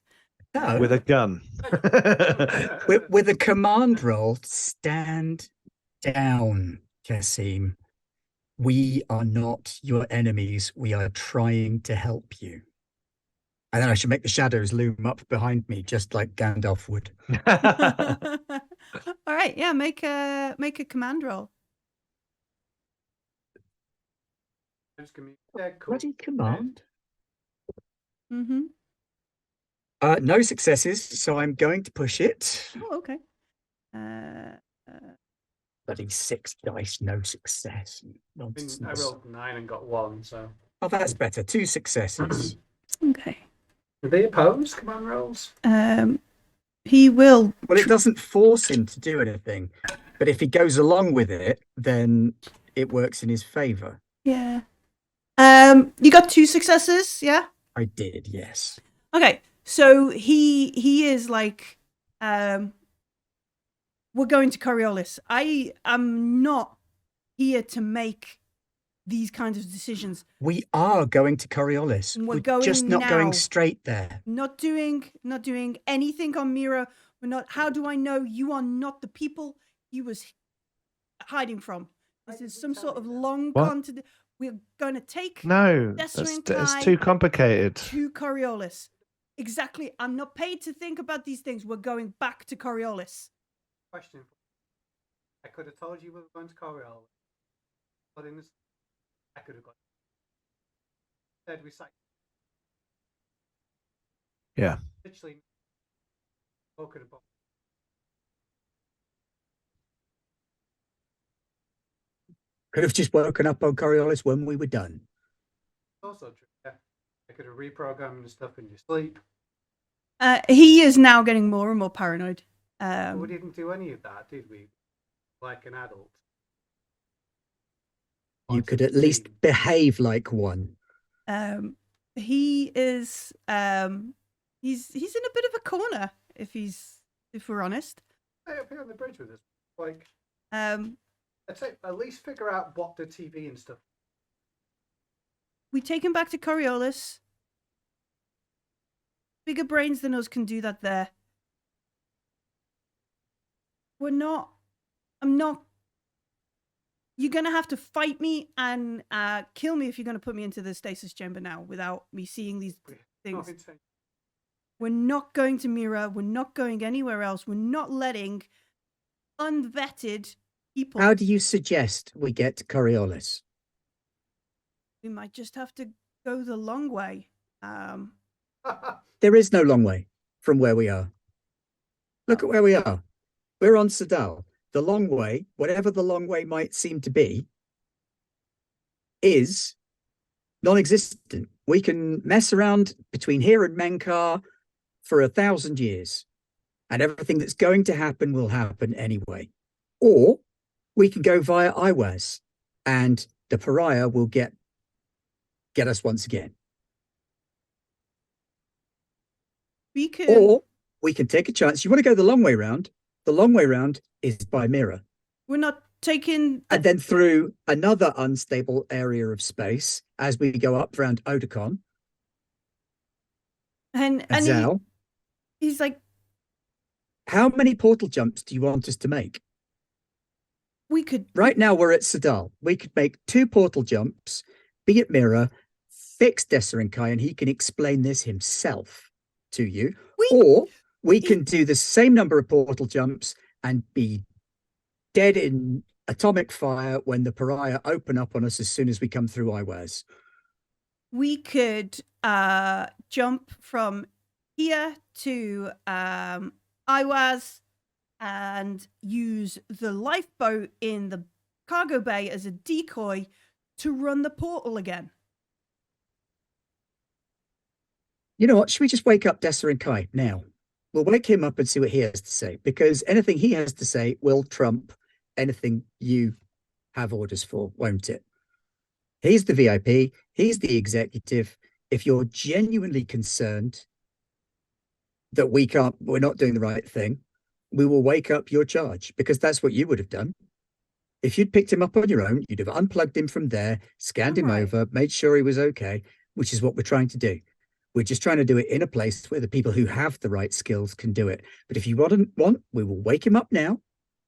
No. With a gun. with a command roll, stand down, Kasim. We are not your enemies. We are trying to help you. And then I should make the shadows loom up behind me, just like Gandalf would. All right, yeah, make a command roll. Bloody command. Mm-hmm. No successes, so I'm going to push it. Oh, okay. Bloody 6 dice, no success. Nonsense. I rolled 9 and got 1, so. Oh, that's better. 2 successes. Okay. Do they oppose command rolls? He will. Well, it doesn't force him to do anything, but if he goes along with it, then it works in his favor. Yeah. You got 2 successes, yeah? I did, yes. Okay, so he is like, we're going to Coriolis. I am not here to make these kinds of decisions. We are going to Coriolis. We're going just not now. going straight there. Not doing anything on Mira. We're not. How do I know you are not the people he was hiding from? This is some sort of long con. We're going to take that's too complicated. To Coriolis. Exactly. I'm not paid to think about these things. We're going back to Coriolis. Question. I could have told you we were going to Coriolis. But in this, I could have got. Instead, we cycled. Yeah. Literally. Spoken about. Could have just woken up on Coriolis when we were done. Also true. Yeah. I could have reprogrammed the stuff in your sleep. He is now getting more and more paranoid. We didn't do any of that, did we? Like an adult. You could at least behave like one. He is. He's in a bit of a corner. If we're honest. Hey, up here on the bridge with us. Like, Um, I'd say at least figure out what the TV and stuff. we take him back to Coriolis. Bigger brains than us can do that there. I'm not. You're going to have to fight me and kill me if you're going to put me into the stasis chamber now without me seeing these things. We're not going to Mira. We're not going anywhere else. We're not letting unvetted people. How do you suggest we get to Coriolis? We might just have to go the long way. There is no long way from where we are. Look at where we are. We're on Sadal. The long way, whatever the long way might seem to be, is non-existent. We can mess around between here and Menkar for 1,000 years, and everything that's going to happen will happen anyway. Or we can go via Iwaz, and the pariah will get us once again. Or we can take a chance. You want to go the long way round? The long way round is by Mira. We're not taking... And then through another unstable area of space as we go up around Otakon. And Zal. He's like... How many portal jumps do you want us to make? We could... Right now we're at Sadal. We could make 2 portal jumps, be at Mira, fix Deserinkai, and he can explain this himself to you. Or we can do the same number of portal jumps and be dead in atomic fire when the pariah open up on us as soon as we come through Iwaz. We could jump from here to Iwaz and use the lifeboat in the cargo bay as a decoy to run the portal again. You know what? Should we just wake up Deserinkai now? We'll wake him up and see what he has to say, because anything he has to say will trump anything you have orders for, won't it? He's the VIP. He's the executive. If you're genuinely concerned that we're not doing the right thing, we will wake up your charge, because that's what you would have done. If you'd picked him up on your own, you'd have unplugged him from there, scanned him over, made sure he was okay, which is what we're trying to do. We're just trying to do it in a place where the people who have the right skills can do it. But if you want, we will wake him up now.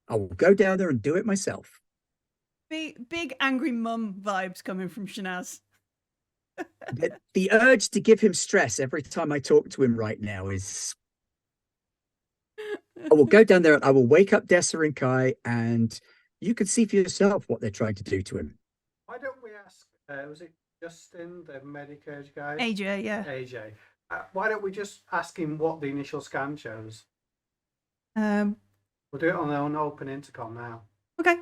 I will go down there and do it myself. Big angry mum vibes coming from Shanaz. The urge to give him stress every time I talk to him right now is... I will go down there and I will wake up Deserinkai, and you can see for yourself what they're trying to do to him. Why don't we ask, was it Justin, the Medicurge guy? AJ, yeah. AJ. Why don't we just ask him what the initial scan shows? We'll do it on an open intercom now. Okay.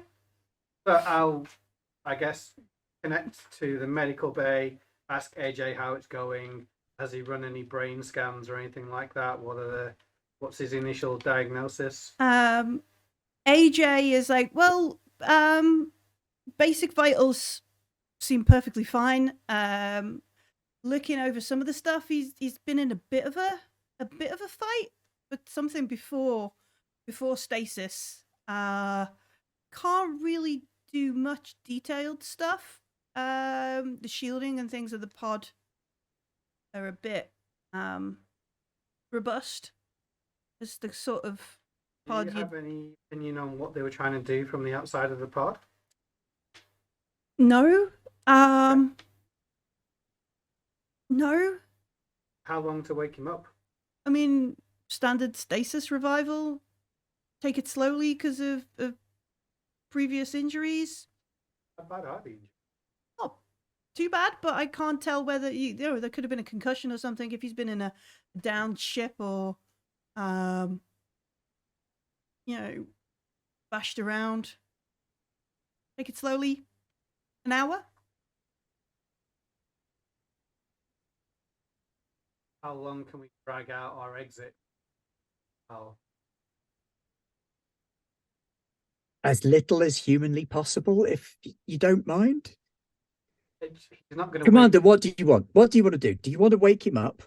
So I'll, I guess, connect to the medical bay, ask AJ how it's going. Has he run any brain scans or anything like that? What's his initial diagnosis? AJ is like, well, basic vitals seem perfectly fine. Looking over some of the stuff, he's been in a bit of a fight, but something before stasis. Can't really do much detailed stuff. The shielding and things of the pod are a bit robust. It's the sort of pod. Do you have any opinion on what they were trying to do from the outside of the pod? No. No. How long to wake him up? I mean, standard stasis revival. Take it slowly because of previous injuries. How bad are the injuries? Not too bad, but I can't tell whether there could have been a concussion or something if he's been in a downed ship or bashed around. Take it slowly. An hour? How long can we drag out our exit? As little as humanly possible, if you don't mind. He's not going to. Commander, what do you want? What do you want to do? Do you want to wake him up?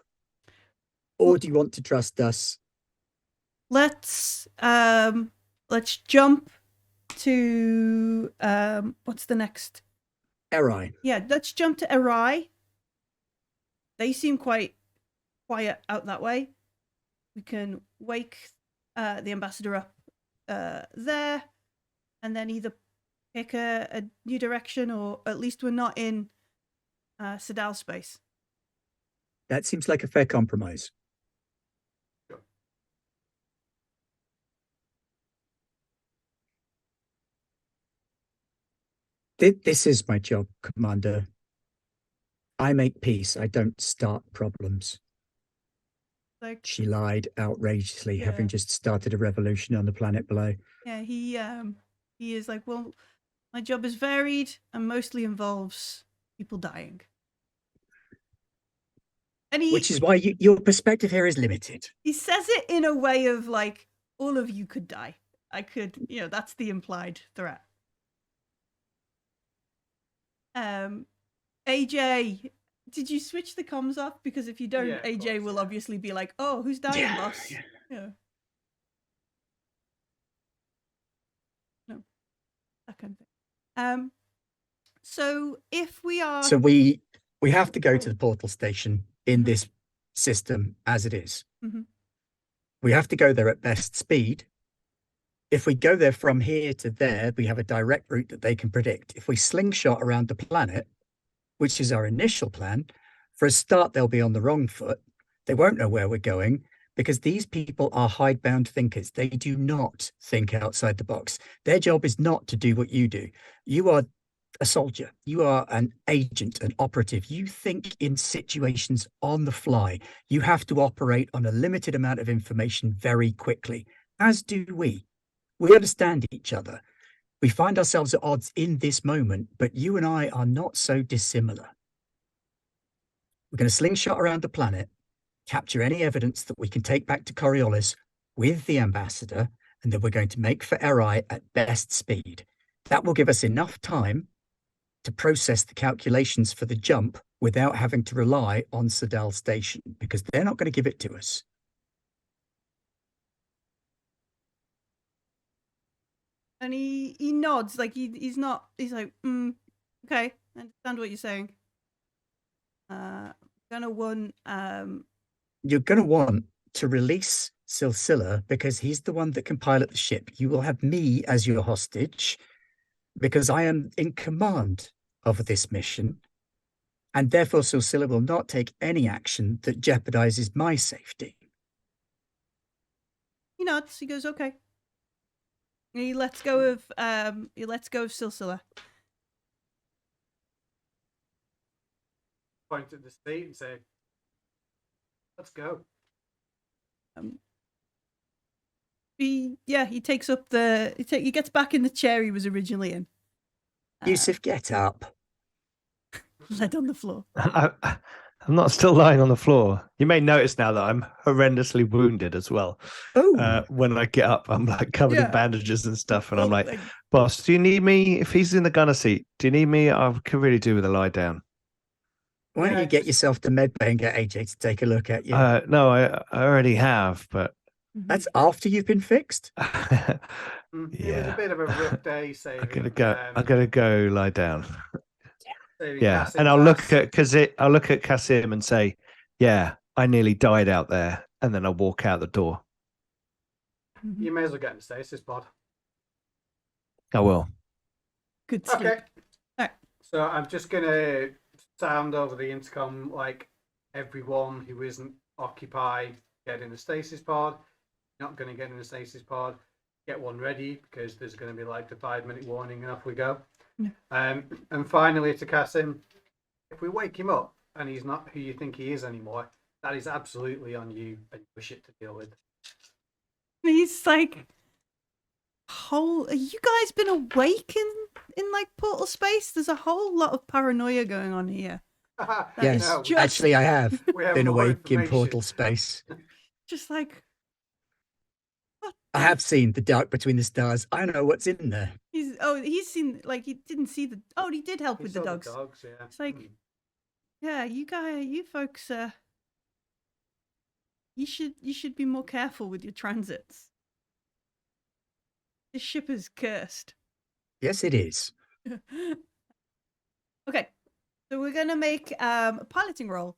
Or do you want to trust us? Let's jump to what's the next? Eri. Yeah, let's jump to Eri. They seem quite quiet out that way. We can wake the ambassador up there, and then either pick a new direction, or at least we're not in Sadal space. That seems like a fair compromise. This is my job, Commander. I make peace. I don't start problems. Like, she lied outrageously, having just started a revolution on the planet below. Yeah, he is like, well, my job is varied and mostly involves people dying. And Which is why your perspective here is limited. He says it in a way of like, all of you could die. I could, that's the implied threat. AJ, did you switch the comms off? Because if you don't, AJ will obviously be like, oh, who's dying, boss? Yeah. No. That kind of thing. So if we are... So we have to go to the portal station in this system as it is. Mm-hmm. We have to go there at best speed. If we go there from here to there, we have a direct route that they can predict. If we slingshot around the planet, which is our initial plan, for a start, they'll be on the wrong foot. They won't know where we're going because these people are hidebound thinkers. They do not think outside the box. Their job is not to do what you do. You are a soldier. You are an agent, an operative. You think in situations on the fly. You have to operate on a limited amount of information very quickly, as do we. We understand each other. We find ourselves at odds in this moment, but you and I are not so dissimilar. We're going to slingshot around the planet, capture any evidence that we can take back to Coriolis with the ambassador, and then we're going to make for Eri at best speed. That will give us enough time to process the calculations for the jump without having to rely on Sadal Station, because they're not going to give it to us. And he nods, like he's like, okay, I understand what you're saying. You're gonna want to release Silsila because he's the one that can pilot the ship. You will have me as your hostage because I am in command of this mission, and therefore Silsila will not take any action that jeopardizes my safety. He nods. He goes, okay. He lets go of Silsila. Point at the seat and say, "Let's go." He takes up he gets back in the chair he was originally in. Yusuf, get up. Led on the floor. I'm not still lying on the floor. You may notice now that I'm horrendously wounded as well. Oh. When I get up, I'm like covered in bandages and stuff. And I'm like, boss, do you need me? If he's in the gunner seat, do you need me? I could really do with a lie down. Why don't you get yourself to medbay and get AJ to take a look at you? No, I already have, but... That's after you've been fixed? It was a bit of a rough day saving. I'm gonna go lie down. Yeah, and I'll look at Kasim and say, yeah, I nearly died out there, and then I'll walk out the door. You may as well get in the stasis pod. I will. Good sleep. Okay. All right. So I'm just gonna sound over the intercom like everyone who isn't occupied, get in the stasis pod. Not going to get in the stasis pod, get one ready because there's going to be like a 5-minute warning and off we go. And finally to Kasim, if we wake him up and he's not who you think he is anymore, that is absolutely on you and your shit to deal with. He's like, are you guys been awake in like portal space? There's a whole lot of paranoia going on here. Yes, actually I have been awake in portal space. Just like... I have seen the dark between the stars. I know what's in there. He's seen, like, he didn't see he did help with the dogs. Yeah. It's like, yeah, you folks, you should be more careful with your transits. This ship is cursed. Yes, it is. Okay, so we're gonna make a piloting roll.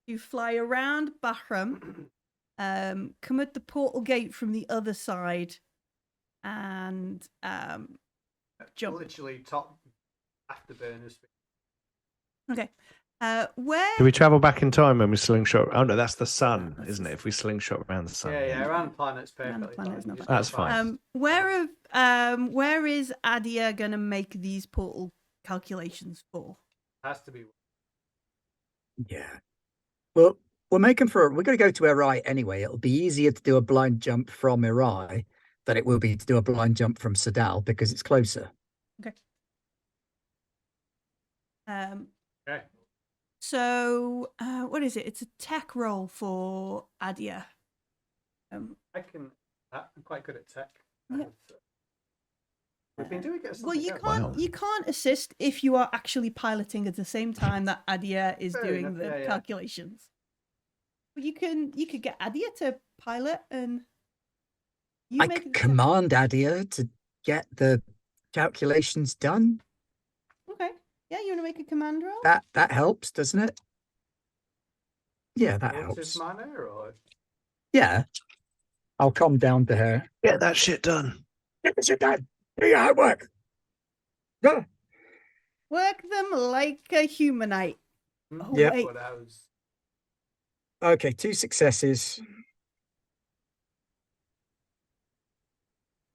You fly around Bahram, come at the portal gate from the other side, and jump. Literally top afterburners. Okay, where? Do we travel back in time when we slingshot? Oh no, that's the sun, That's isn't the it? If we slingshot around the sun. Yeah, around planets Around the perfectly planet is fine. not Just bad. That's go fine. fine. Where is Adia gonna make these portal calculations for? Has to be. Yeah. Well, we're going to go to Erai anyway. It'll be easier to do a blind jump from Erai than it will be to do a blind jump from Sadal because it's closer. Okay. Okay. So, what is it? It's a tech roll for Adia. I can. I'm quite good at tech. Yeah. We've been doing it. Well, you else. can't Wow. you can't assist if you are actually piloting at the same time that Adia is Fair doing enough, the yeah. calculations. But you could get Adia to pilot and you I make could the command Adia to get the calculations done. Okay. Yeah, you want to make a command roll? That helps, doesn't it? Yeah, that Relative helps. manner or Yeah. I'll come down to her. Get that shit done. Get this shit done. Do your homework. Go. Work them like a humanite. Oh, Yep. wait. what I was. Okay, 2 successes.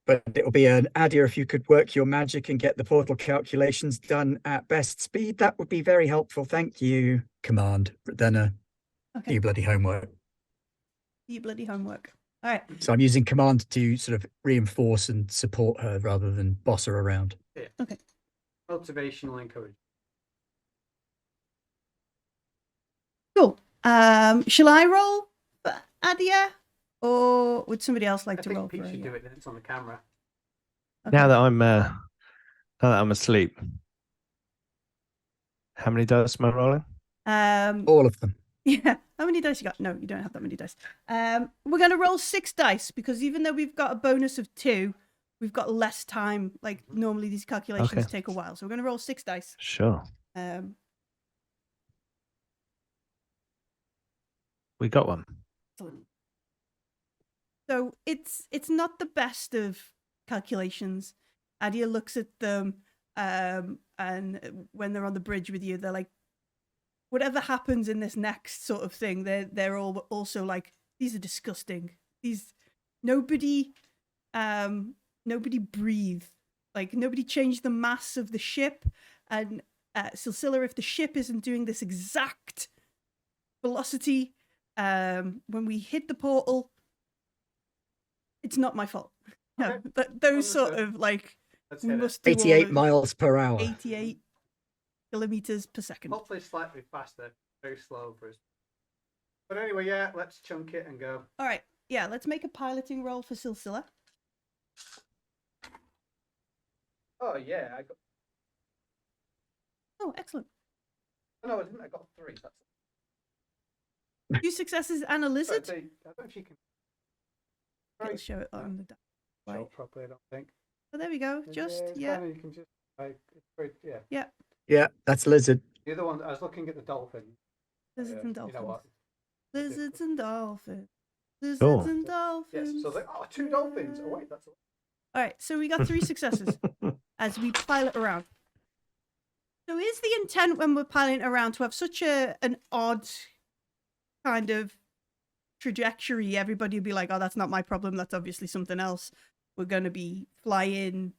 But it'll be an Adia if you could work your magic and get the portal calculations done at best speed. That would be very helpful. Thank you. Command. Then do Okay. your bloody homework. You bloody homework. All right. So I'm using command to sort of reinforce and support her rather than boss her around. Yeah. Okay. Motivational encouragement. Cool. Shall I roll for Adia? Or would somebody else like I to think roll Pete for should Adia? do it. Then it's on the camera. Okay. Now that I'm asleep, how many dice am I rolling? All of them. Yeah. How many dice you got? No, you don't have that many dice. We're gonna roll 6 dice because even though we've got a bonus of 2, we've got less time. Like normally these calculations Okay. take a while, so we're gonna roll 6 dice. Sure. We got one. Excellent. So it's not the best of calculations. Adia looks at them, and when they're on the bridge with you, they're like, whatever happens in this next sort of thing, they're all also like, these are disgusting. These nobody breathe. Like nobody changed the mass of the ship, and Silsilla, if the ship isn't doing this exact velocity when we hit the portal, it's not my fault. No, Okay. but those sort Understood. of like Let's we hit it. must do all 88 of miles per hour. 88 kilometers per second. Hopefully slightly faster. Very slow for us. But anyway, yeah, let's chunk it and go. All right, yeah, let's make a piloting roll for Silsilla. Oh yeah, I got. Oh, excellent. Oh, no, I didn't. I got 3. That's. 2 successes and a lizard. I don't know if you can. It'll show it on the Show right. it properly. I don't think. Oh, there we go. Just yeah. You can just. It's very, yeah. Yeah. Yeah, that's lizard. The other one, I was looking at the dolphin. Lizards and You dolphins. know what? Lizards and dolphins. Lizards Cool. and Yes. dolphins. So they 2 dolphins. Oh wait, that's. All right, so we got 3 successes as we pilot around. So is the intent when we're piloting around to have such an odd kind of trajectory? Everybody will be like, oh, that's not my problem. That's obviously something else. We're going to be flying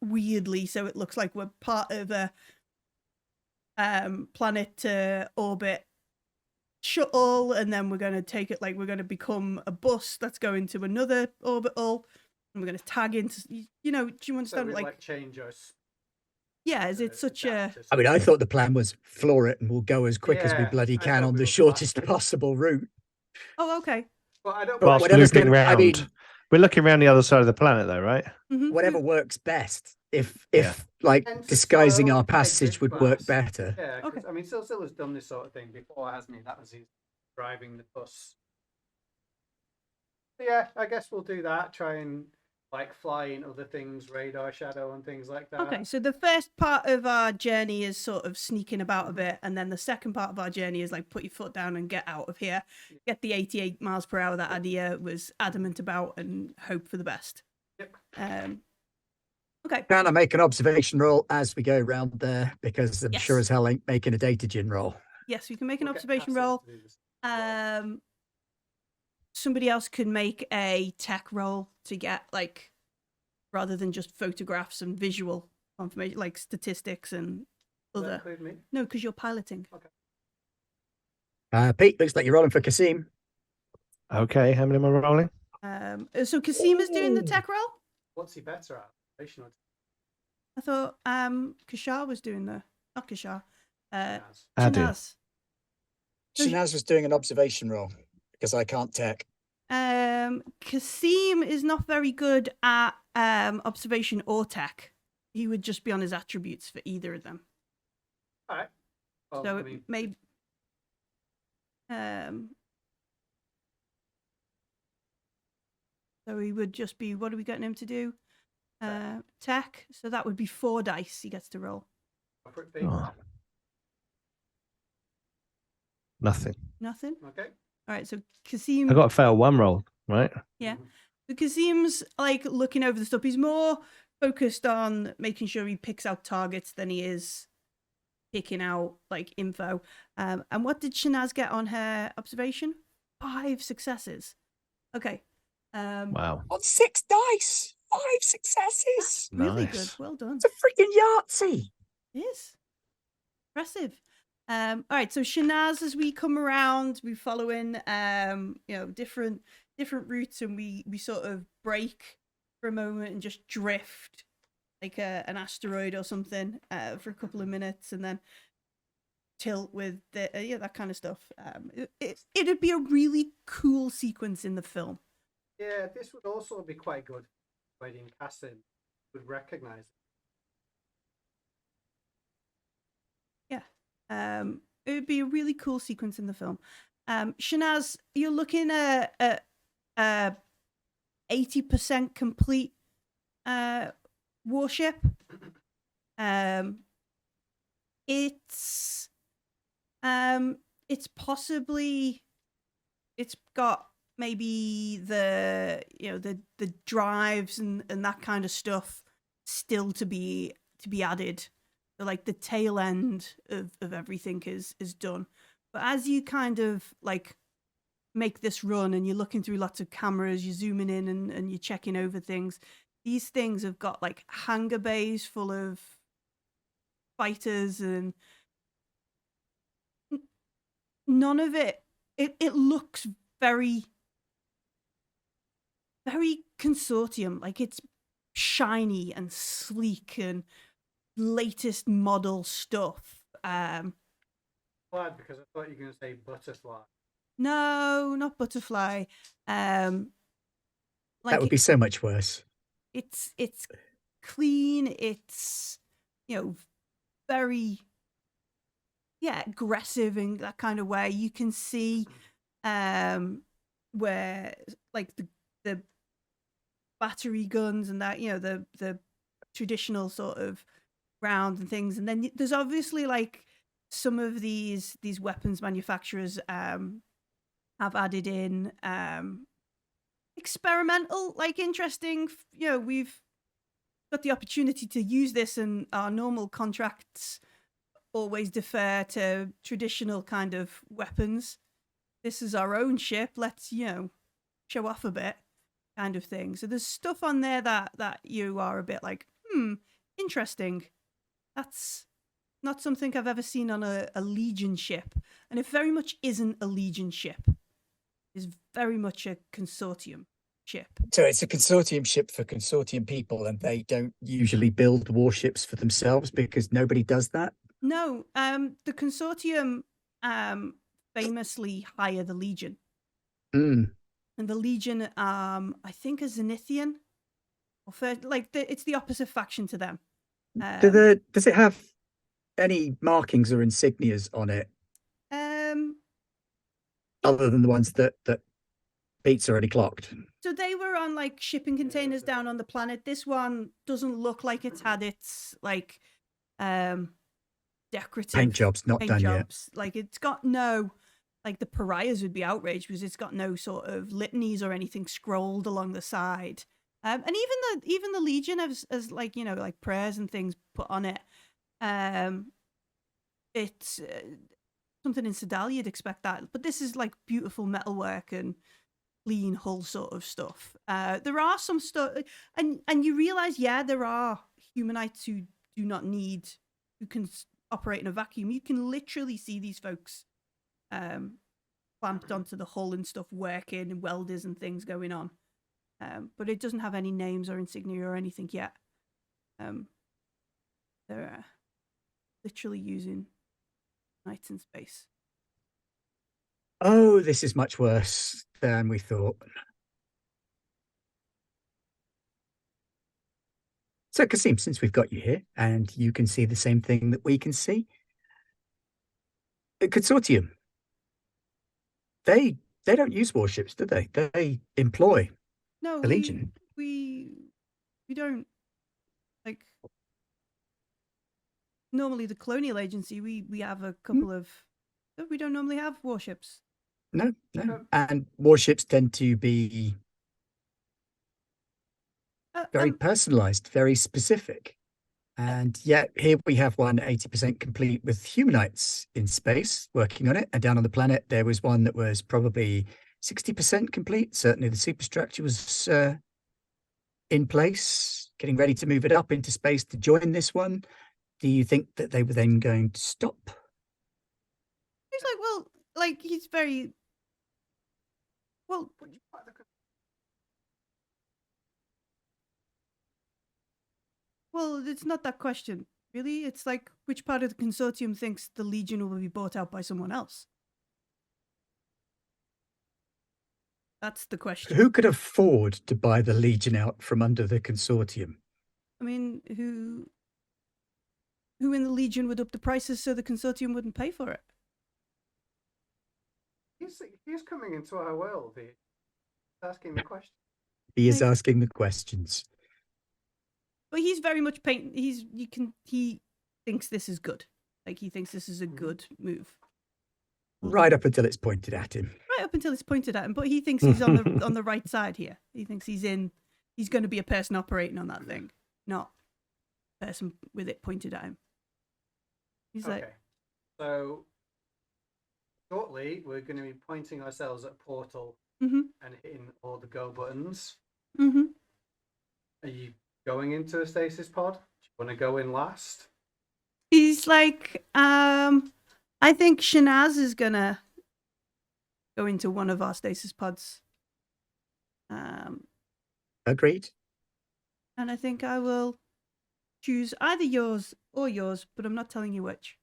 weirdly, so it looks like we're part of a planet to orbit shuttle, and then we're going to take it like we're going to become a bus that's going to another orbital, and we're going to tag into, you know, do you understand? So we, like change us. yeah, is it such a... I mean, I thought the plan was floor it and we'll go as quick as we Yeah, bloody I can thought on we the were shortest faster. possible route. Oh, okay. Well, I don't. But Whilst whatever's looping gonna- I round. mean- We're looking around the other side of the planet, though, right? Mhm. Whatever works best. If Yeah. like Tend to disguising slow, our take passage this would work fast. better. Yeah, 'cause, Okay. I mean, Silsilla's done this sort of thing before, hasn't he? That was his driving the bus. So yeah, I guess we'll do that. Try and like flying other things, radar shadow and things like that. Okay, so the first part of our journey is sort of sneaking about a bit, and then the second part of our journey is like put your foot down and get out of here, get the 88 miles per hour that Adia was adamant about, and hope for the best. Yep. Okay. Can I make an observation roll as we go around there? Because I'm Yes. sure as hell ain't making a data gin roll. Yes, we can make an We'll get observation Cassie roll. to do this. Somebody else can make a tech roll to get like, rather than just photographs and visual confirmation, like statistics and Does that other. include me? No, because you're piloting. Pete, looks like you're rolling for Kasim. Okay, how many am I rolling? So Kasim is doing the tech roll. What's he better at? Relational I thought Kashar was doing the not Kashar. Yes. Adu. Shanaz. Shanaz was doing an observation roll because I can't tech. Kasim is not very good at observation or tech. He would just be on his attributes for either of them. All right. Well, So I it mean, may so he would just be, what are we getting him to do? Tech. So that would be 4 dice he gets to roll. go for it, Pete. Oh. Nothing. Nothing. Okay. All right. So Kasim. I got to fail one roll, right? Yeah. Mhm. So Kasim's like looking over the stuff. He's more focused on making sure he picks out targets than he is picking out like info. And what did Shanaz get on her observation? 5 successes. Okay. Wow. On 6 dice, 5 successes. Really good. Nice. Well done. It's a freaking Yahtzee. It is. Impressive. All right, so Shanaz, as we come around, we follow in different routes, and we sort of break for a moment and just drift like an asteroid or something for a couple of minutes, and then tilt with the that kind of stuff. It'd be a really cool sequence in the film. Yeah, this would also be quite good. Waiting casting would recognize it. It would be a really cool sequence in the film. Shanaz, you're looking at 80% complete warship. It's possibly, it's got maybe the drives and that kind of stuff still to be added. So like the tail end of everything is done. But as you kind of like make this run and you're looking through lots of cameras, you're zooming in and you're checking over things, these things have got like hangar bays full of fighters, and none of it looks very, very consortium. Like it's shiny and sleek and latest model stuff. Glad, because I thought you were going to say butterfly. No, not butterfly. That would be so much worse. It's clean. It's very aggressive in that kind of way. You can see where like the battery guns and that the traditional sort of rounds and things, and then there's obviously like some of these weapons manufacturers have added in experimental, like interesting. We've got the opportunity to use this, and our normal contracts always defer to traditional kind of weapons. This is our own ship. Let's show off a bit, kind of thing. So there's stuff on there that you are a bit like, interesting. That's not something I've ever seen on a Legion ship. And it very much isn't a Legion ship. It's very much a consortium ship. So it's a consortium ship for consortium people, and they don't usually build warships for themselves because nobody does that. No, the consortium famously hire the Legion. Mm. And the Legion, I think, is Zenithian. It's the opposite faction to them. Does it have any markings or insignias on it other than the ones that beat's already clocked. So they were on like shipping containers down on the planet. This one doesn't look like it's had its like decorative Paint jobs not done yet. Like it's got no, like the pariahs would be outraged because it's got no sort of litanies or anything scrolled along the side. And even the Legion has like, you know, like prayers and things put on it. It's something in Sedalia you'd expect that, but this is like beautiful metalwork and clean hull sort of stuff. There are some stuff, and you realize, yeah, there are humanites who do not need, who can operate in a vacuum. You can literally see these folks clamped onto the hull and stuff, working, and welders and things going on. But it doesn't have any names or insignia or anything yet. They're literally using nights in space. Oh, this is much worse than we thought. So, Kasim, since we've got you here and you can see the same thing that we can see, the Consortium, they don't use warships, do they? They employ No, the Legion. We don't, like, normally the Colonial Agency, we have a couple of, we don't normally have warships. No. And warships tend to be very personalized, very specific. And yet here we have one 80% complete with humanites in space working on it. And down on the planet, there was one that was probably 60% complete. Certainly the superstructure was in place, getting ready to move it up into space to join this one. Do you think that they were then going to stop? He's like, well, like, he's very, well, it's not that question, really. It's like, which part of the Consortium thinks the Legion will be bought out by someone else? That's the question. Who could afford to buy the Legion out from under the Consortium? I mean, who in the Legion would up the prices so the Consortium wouldn't pay for it? He's coming into our world. He's asking the question. He is asking the questions. But he's very much he thinks this is good. Like, he thinks this is a good move. Right up until it's pointed at him. Right up until it's pointed at him, but he thinks he's on the right side here. He thinks he's going to be a person operating on that thing, not a person with it pointed at him. He's okay. like, So shortly we're going to be pointing ourselves at a portal mm-hmm. and hitting all the go buttons. Mm-hmm. Are you going into a stasis pod? Do you want to go in last? He's like, I think Shanaz is gonna go into one of our stasis pods. Agreed. And I think I will choose either yours or yours, but I'm not telling you which.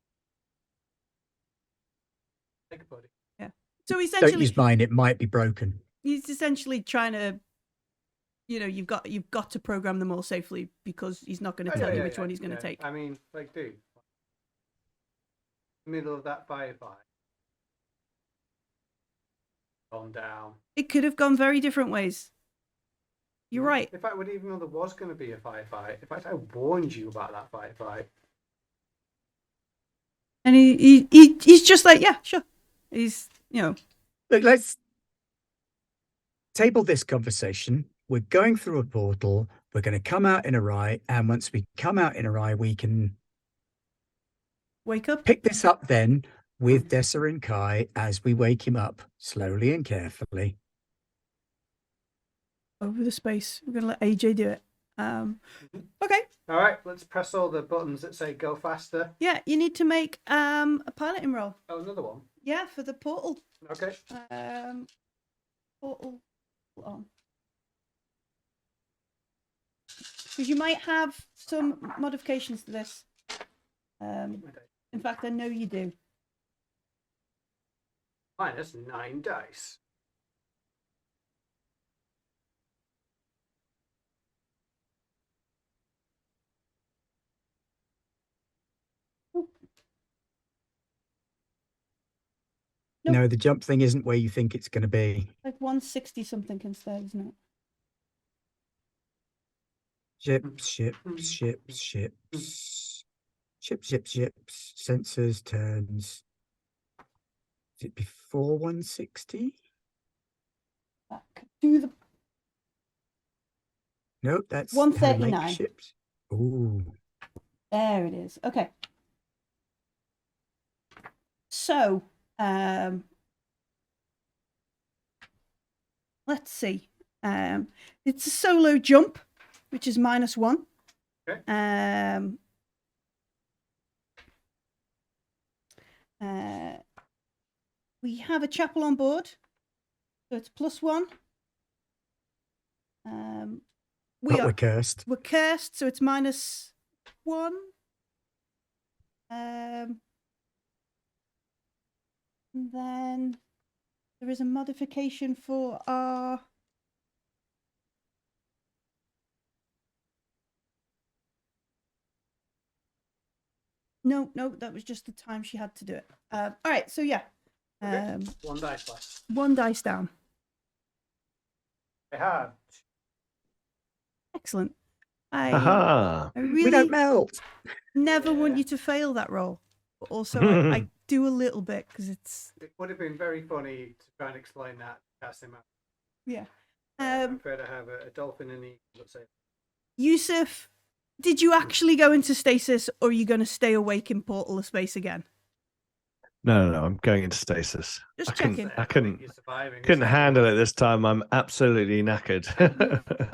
Take a buddy. Yeah. So essentially, don't use mine; it might be broken. He's essentially trying to, you know, you've got to program them all safely because he's not going to tell you which one he's going to take. I mean, like, dude, middle of that firefight, calm down. It could have gone very different ways. You're right. In fact, I wouldn't even know there was going to be a firefight. In fact, I warned you about that firefight. And he's just like, yeah, sure. He's, you know. Look, let's table this conversation. We're going through a portal. We're going to come out in Arai, and once we come out in Arai, we can wake up. Pick this up then with Dessa and Kai as we wake him up slowly and carefully. Over the space. We're going to let AJ do it. Okay. All right, let's press all the buttons that say go faster. Yeah, you need to make a piloting roll. Oh, another one? Yeah, for the portal. Okay. Portal on. Because you might have some modifications to this. In fact, I know you do. Minus 9 dice. Nope. No, the jump thing isn't where you think it's going to be. Like 160 something instead, isn't it? Ships. Sensors, turns. Is it before 160? Back to the Nope, that's 139. ships. Ooh. There it is. Okay. So, let's see. It's a solo jump, which is -1. Okay. We have a chapel on board, so it's +1. But we're cursed. We're cursed, so it's -1. And then there is a modification for our no, that was just the time she had to do it. All right, so yeah. Okay. 1 dice left. 1 dice down. I have. Excellent. Aha. I We really don't melt. never want Yeah. you to fail that roll. But also, I do a little bit because it's It would have been very funny to try and explain that. Cast him out. yeah. I prefer to have a dolphin and eagle. Let's say. Yusuf, did you actually go into stasis, or are you going to stay awake in portal of space again? No, I'm going into stasis. Just I couldn't- checking. I couldn't- You're surviving. Couldn't handle it this time. I'm absolutely knackered.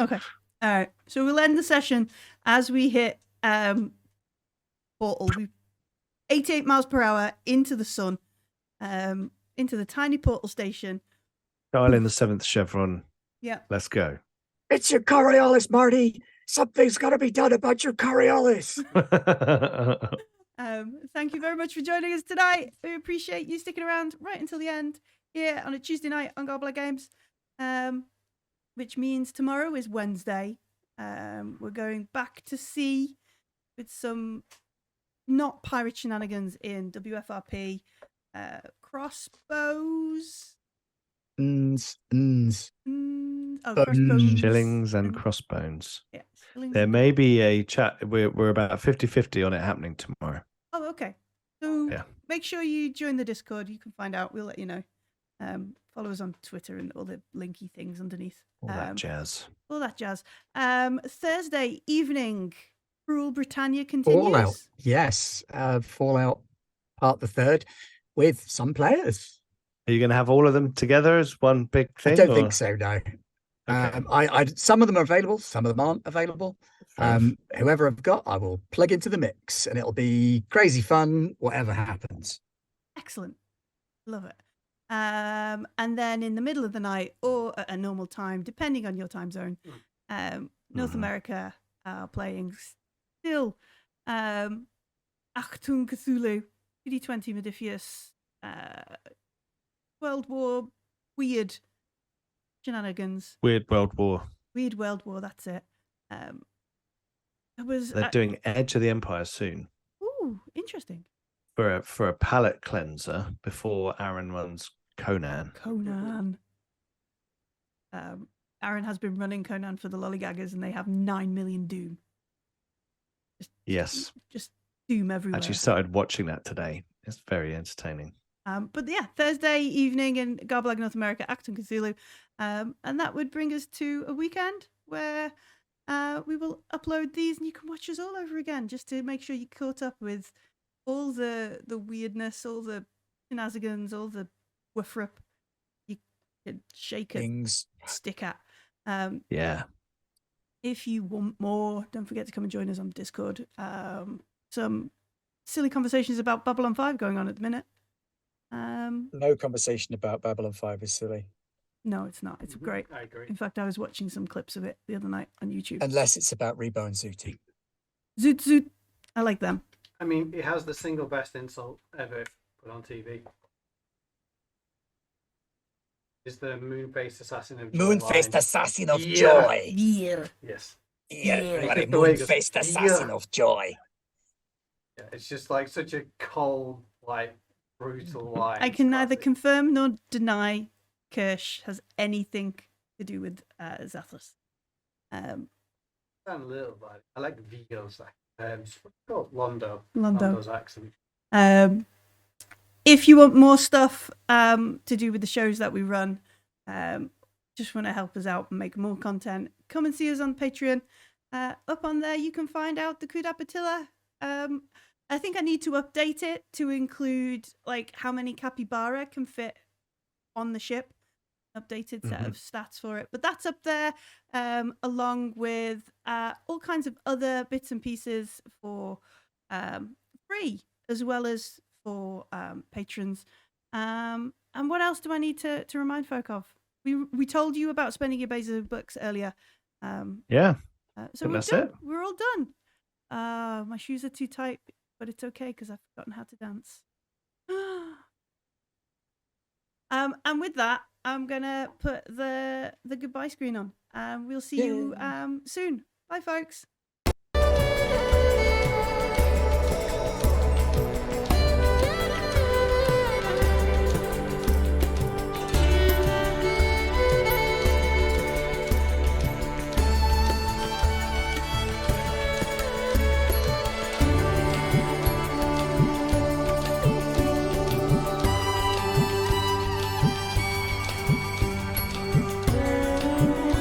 Okay. All right. So we'll end the session as we hit portal. We 88 miles per hour into the sun, into the tiny portal station. Dial in the 7th chevron. Yeah. Let's go. It's your Coriolis, Marty. Something's got to be done about your Coriolis. Thank you very much for joining us tonight. We appreciate you sticking around right until the end here on a Tuesday night on Gobbler Games, which means tomorrow is Wednesday. We're going back to sea with some not pirate shenanigans in WFRP. Crossbows. Crossbones. Shillings and crossbones. Yeah, shillings There and may be a chat. We're about 50-50 on it happening tomorrow. Oh, okay. So Yeah. make sure you join the Discord. You can find out. We'll let you know. Follow us on Twitter and all the linky things underneath. All that jazz. All that jazz. Thursday evening, Rule Britannia continues. Fallout. Yes. Fallout part the 3rd with some players. Are you going to have all of them together as one big thing? I don't or- think so, no. Okay. I some of them are available, some of them aren't available. Fair enough. Whoever I've got, I will plug into the mix, and it'll be crazy fun, whatever happens. Excellent. Love it. And then in the middle of the night or at a normal time, depending on your time zone, North America are playing still Achtung Cthulhu, PD20 Modifius, World War weird shenanigans. Weird World War. Weird World War, that's it. It was They're doing Edge of the Empire soon ooh, interesting. for a palate cleanser before Aaron runs Conan. Conan. Aaron has been running Conan for the lollygaggers, and they have 9 million Doom. Yes. Just Doom everywhere. Actually started watching that today. It's very entertaining. But yeah, Thursday evening in Garbalag, North America, Acton Cthulhu. And that would bring us to a weekend where we will upload these and you can watch us all over again just to make sure you're caught up with all the weirdness, all the shenanigans, all the woof you could shake a Things. stick at. Yeah. If you want more, don't forget to come and join us on Discord. Some silly conversations about Babylon 5 going on at the minute. No conversation about Babylon 5 is silly. No, it's not. It's great. I agree. In fact, I was watching some clips of it the other night on YouTube. Unless it's about Rebo and Zooty. Zoot Zoot. I like them. I mean, it has the single best insult ever put on TV. Is the moon-faced assassin of joy Moon-faced line. assassin of Yeah. joy. Yeah. Yes. Yeah, Yeah. bloody The way it goes, moon-faced assassin yeah. of joy. Yeah, it's just like such a cold, like brutal lines. I can neither classic. confirm nor deny Kirsch has anything to do with Zathras. And a little bit. I like Vigo's accent. Londo. Londo. Londo's accent. If you want more stuff to do with the shows that we run, just want to help us out and make more content, come and see us on Patreon. Up on there, you can find out the Kuda Patilla. I think I need to update it to include like how many capybara can fit on the ship. Updated set of stats for it, but that's up there, along with all kinds of other bits and pieces for free, as well as for patrons. And what else do I need to remind folk of? We told you about spending your base of books earlier. Yeah. So we're that's done. it. We're all done. My shoes are too tight, but it's okay because I've forgotten how to dance. And with that, I'm gonna put the goodbye screen on. We'll see you soon. Bye, folks.